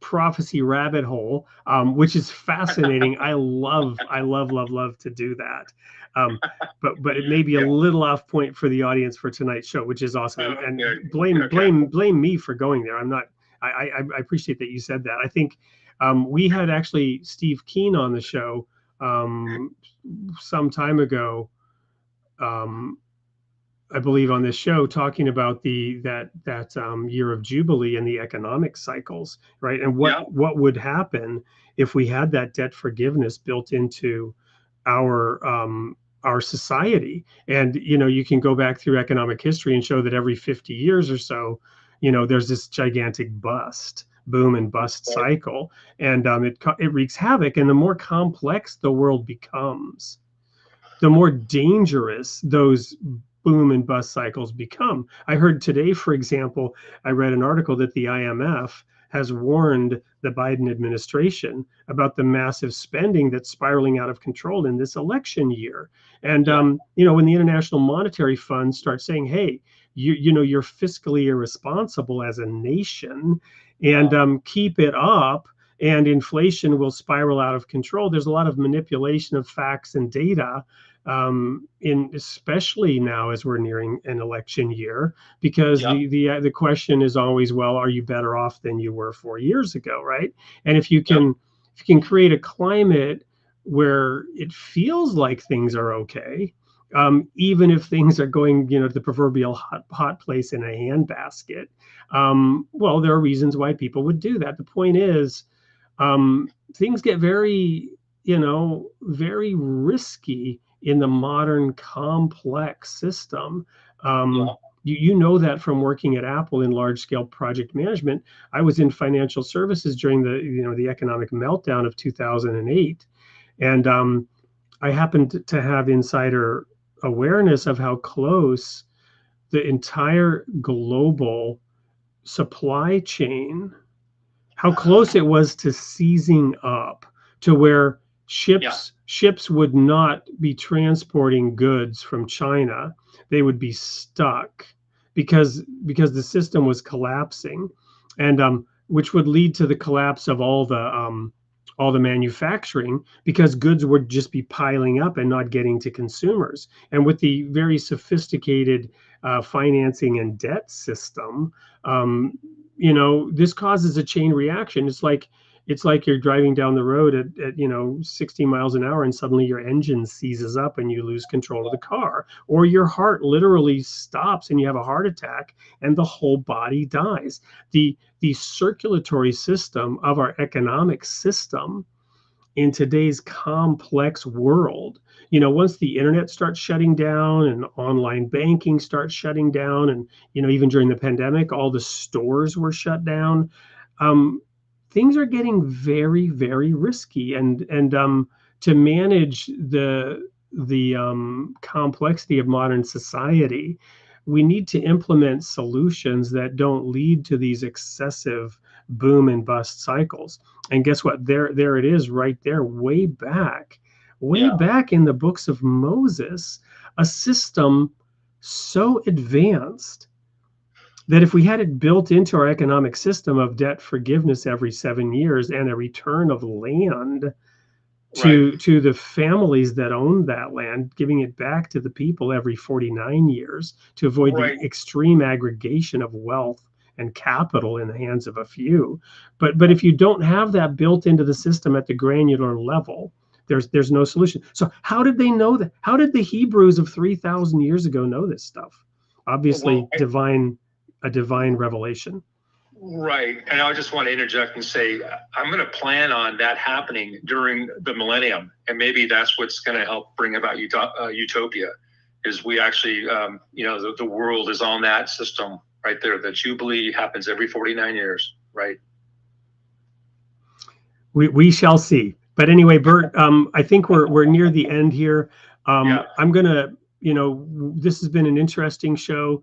prophecy rabbit hole, which is fascinating. I love to do that. But it may be a little off point for the audience for tonight's show, which is awesome. And blame me for going there. I'm not. I appreciate that you said that. I think we had actually Steve Keen on the show some time ago. I believe on this show talking about that year of Jubilee and the economic cycles, right? And what would happen if we had that debt forgiveness built into our society. And you can go back through economic history and show that every 50 years or so, there's this gigantic boom and bust cycle, and it wreaks havoc. And the more complex the world becomes, the more dangerous those boom and bust cycles become. I heard today, for example, I read an article that the IMF has warned the Biden administration about the massive spending that's spiraling out of control in this election year. And when the International Monetary Fund starts saying, hey, you're fiscally irresponsible as a nation, and keep it up, and inflation will spiral out of control. There's a lot of manipulation of facts and data, especially now as we're nearing an election year, because the question is always, well, are you better off than you were 4 years ago, right? And if you can create a climate where it feels like things are okay, even if things are going, the proverbial hot place in a handbasket, well, there are reasons why people would do that. The point is, things get very, very risky in the modern complex system. You know that from working at Apple in large scale project management. I was in financial services during the economic meltdown of 2008. And I happened to have insider awareness of how close the entire global supply chain, how close it was to seizing up, to where ships would not be transporting goods from China. They would be stuck because the system was collapsing, and which would lead to the collapse of all the manufacturing, because goods would just be piling up and not getting to consumers. And with the very sophisticated financing and debt system, this causes a chain reaction. It's like you're driving down the road at 60 miles an hour, and suddenly your engine seizes up and you lose control of the car, or your heart literally stops and you have a heart attack and the whole body dies. The circulatory system of our economic system in today's complex world, once the internet starts shutting down and online banking starts shutting down, and even during the pandemic all the stores were shut down, things are getting very, very risky. And to manage the complexity of modern society, we need to implement solutions that don't lead to these excessive boom and bust cycles. And guess what? There it is right there, way back in the books of Moses, a system so advanced that if we had it built into our economic system of debt forgiveness every 7 years and a return of land to the families that own that land, giving it back to the people every 49 years to avoid the extreme aggregation of wealth and capital in the hands of a few. But if you don't have that built into the system at the granular level, there's no solution. So how did they know that? How did the Hebrews of 3,000 years ago know this stuff? Obviously, a divine revelation. Right. And I just want to interject and say, I'm going to plan on that happening during the millennium. And maybe that's what's going to help bring about utopia, is we actually, the world is on that system right there. The Jubilee happens every 49 years, right? We shall see. But anyway, Bert, I think we're near the end here. I'm going to, this has been an interesting show.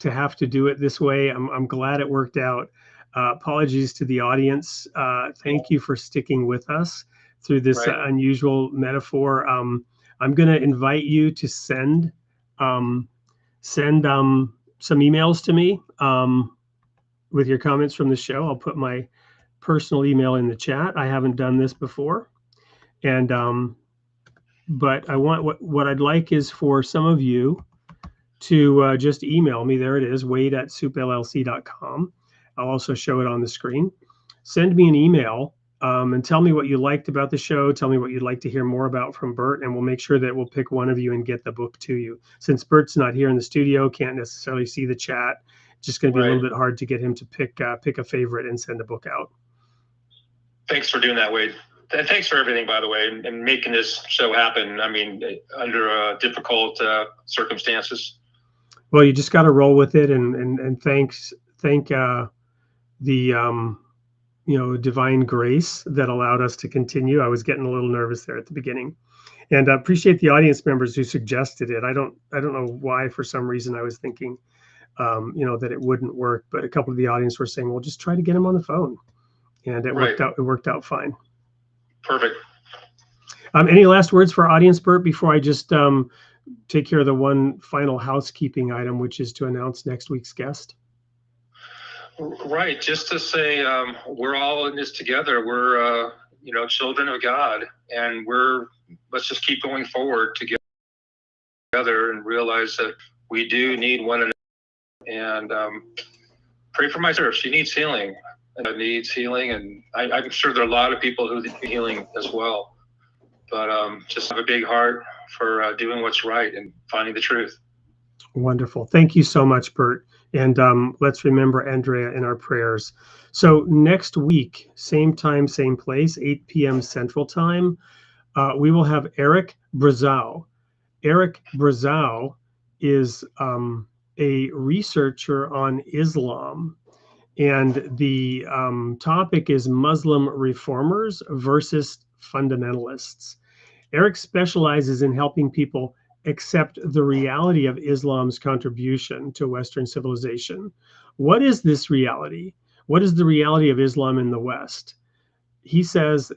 To have to do it this way, I'm glad it worked out. Apologies to the audience. Thank you for sticking with us through this unusual metaphor. I'm going to invite you to send some emails to me with your comments from the show. I'll put my personal email in the chat. I haven't done this before, and but I want what I'd like is for some of you to just email me. There it is, wade@soupllc.com. I'll also show it on the screen. Send me an email and tell me what you liked about the show. Tell me what you'd like to hear more about from Bert, and we'll make sure that we'll pick one of you and get the book to you. Since Bert's not here in the studio, can't necessarily see the chat, it's just going to be a little bit hard to get him to pick a favorite and send a book out. Thanks for doing that, Wade. And thanks for everything, by the way, and making this show happen. I mean, under difficult circumstances. Well, you just got to roll with it, and thank the divine grace that allowed us to continue. I was getting a little nervous there at the beginning, and I appreciate the audience members who suggested it. I don't know why, for some reason I was thinking that it wouldn't work, but a couple of the audience were saying, well, just try to get him on the phone, and it worked out fine. Perfect. Any last words for our audience, Bert, before I just take care of the one final housekeeping item, which is to announce next week's guest? Right. Just to say, we're all in this together. We're, children of God, and let's just keep going forward together and realize that we do need one another. And pray for my sister. She needs healing. And I'm sure there are a lot of people who need healing as well. But just have a big heart for doing what's right and finding the truth. Wonderful. Thank you so much, Bert. And let's remember Andrea in our prayers. So next week, same time, same place, 8 p.m. Central Time, we will have Eric Brazow. Eric Brazow is a researcher on Islam. And the topic is Muslim reformers versus fundamentalists. Eric specializes in helping people accept the reality of Islam's contribution to Western civilization. What is this reality? What is the reality of Islam in the West? He says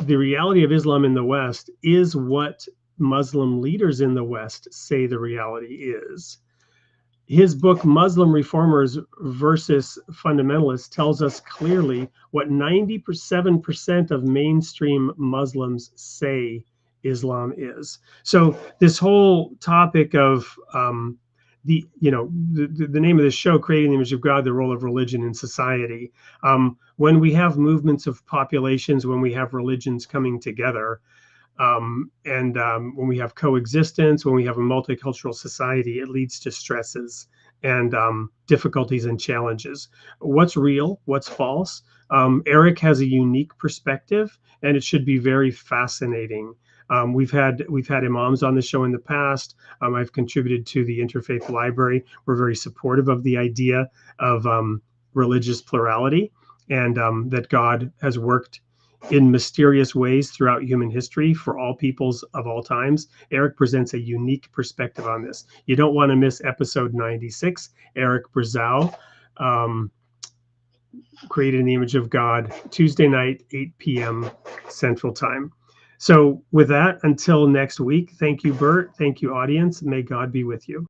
the reality of Islam in the West is what Muslim leaders in the West say the reality is. His book, Muslim Reformers versus Fundamentalists, tells us clearly what 97% of mainstream Muslims say Islam is. So this whole topic of the name of the show, Creating the Image of God, the role of religion in society. When we have movements of populations, when we have religions coming together, when we have coexistence, when we have a multicultural society, it leads to stresses and difficulties and challenges. What's real? What's false? Eric has a unique perspective, and it should be very fascinating. We've had imams on the show in the past. I've contributed to the Interfaith Library. We're very supportive of the idea of religious plurality, and that God has worked in mysterious ways throughout human history for all peoples of all times. Eric presents a unique perspective on this. You don't want to miss episode 96, Eric Brazow, Created in the Image of God, Tuesday night, 8 p.m. Central Time. So with that, until next week, thank you, Bert. Thank you, audience. May God be with you.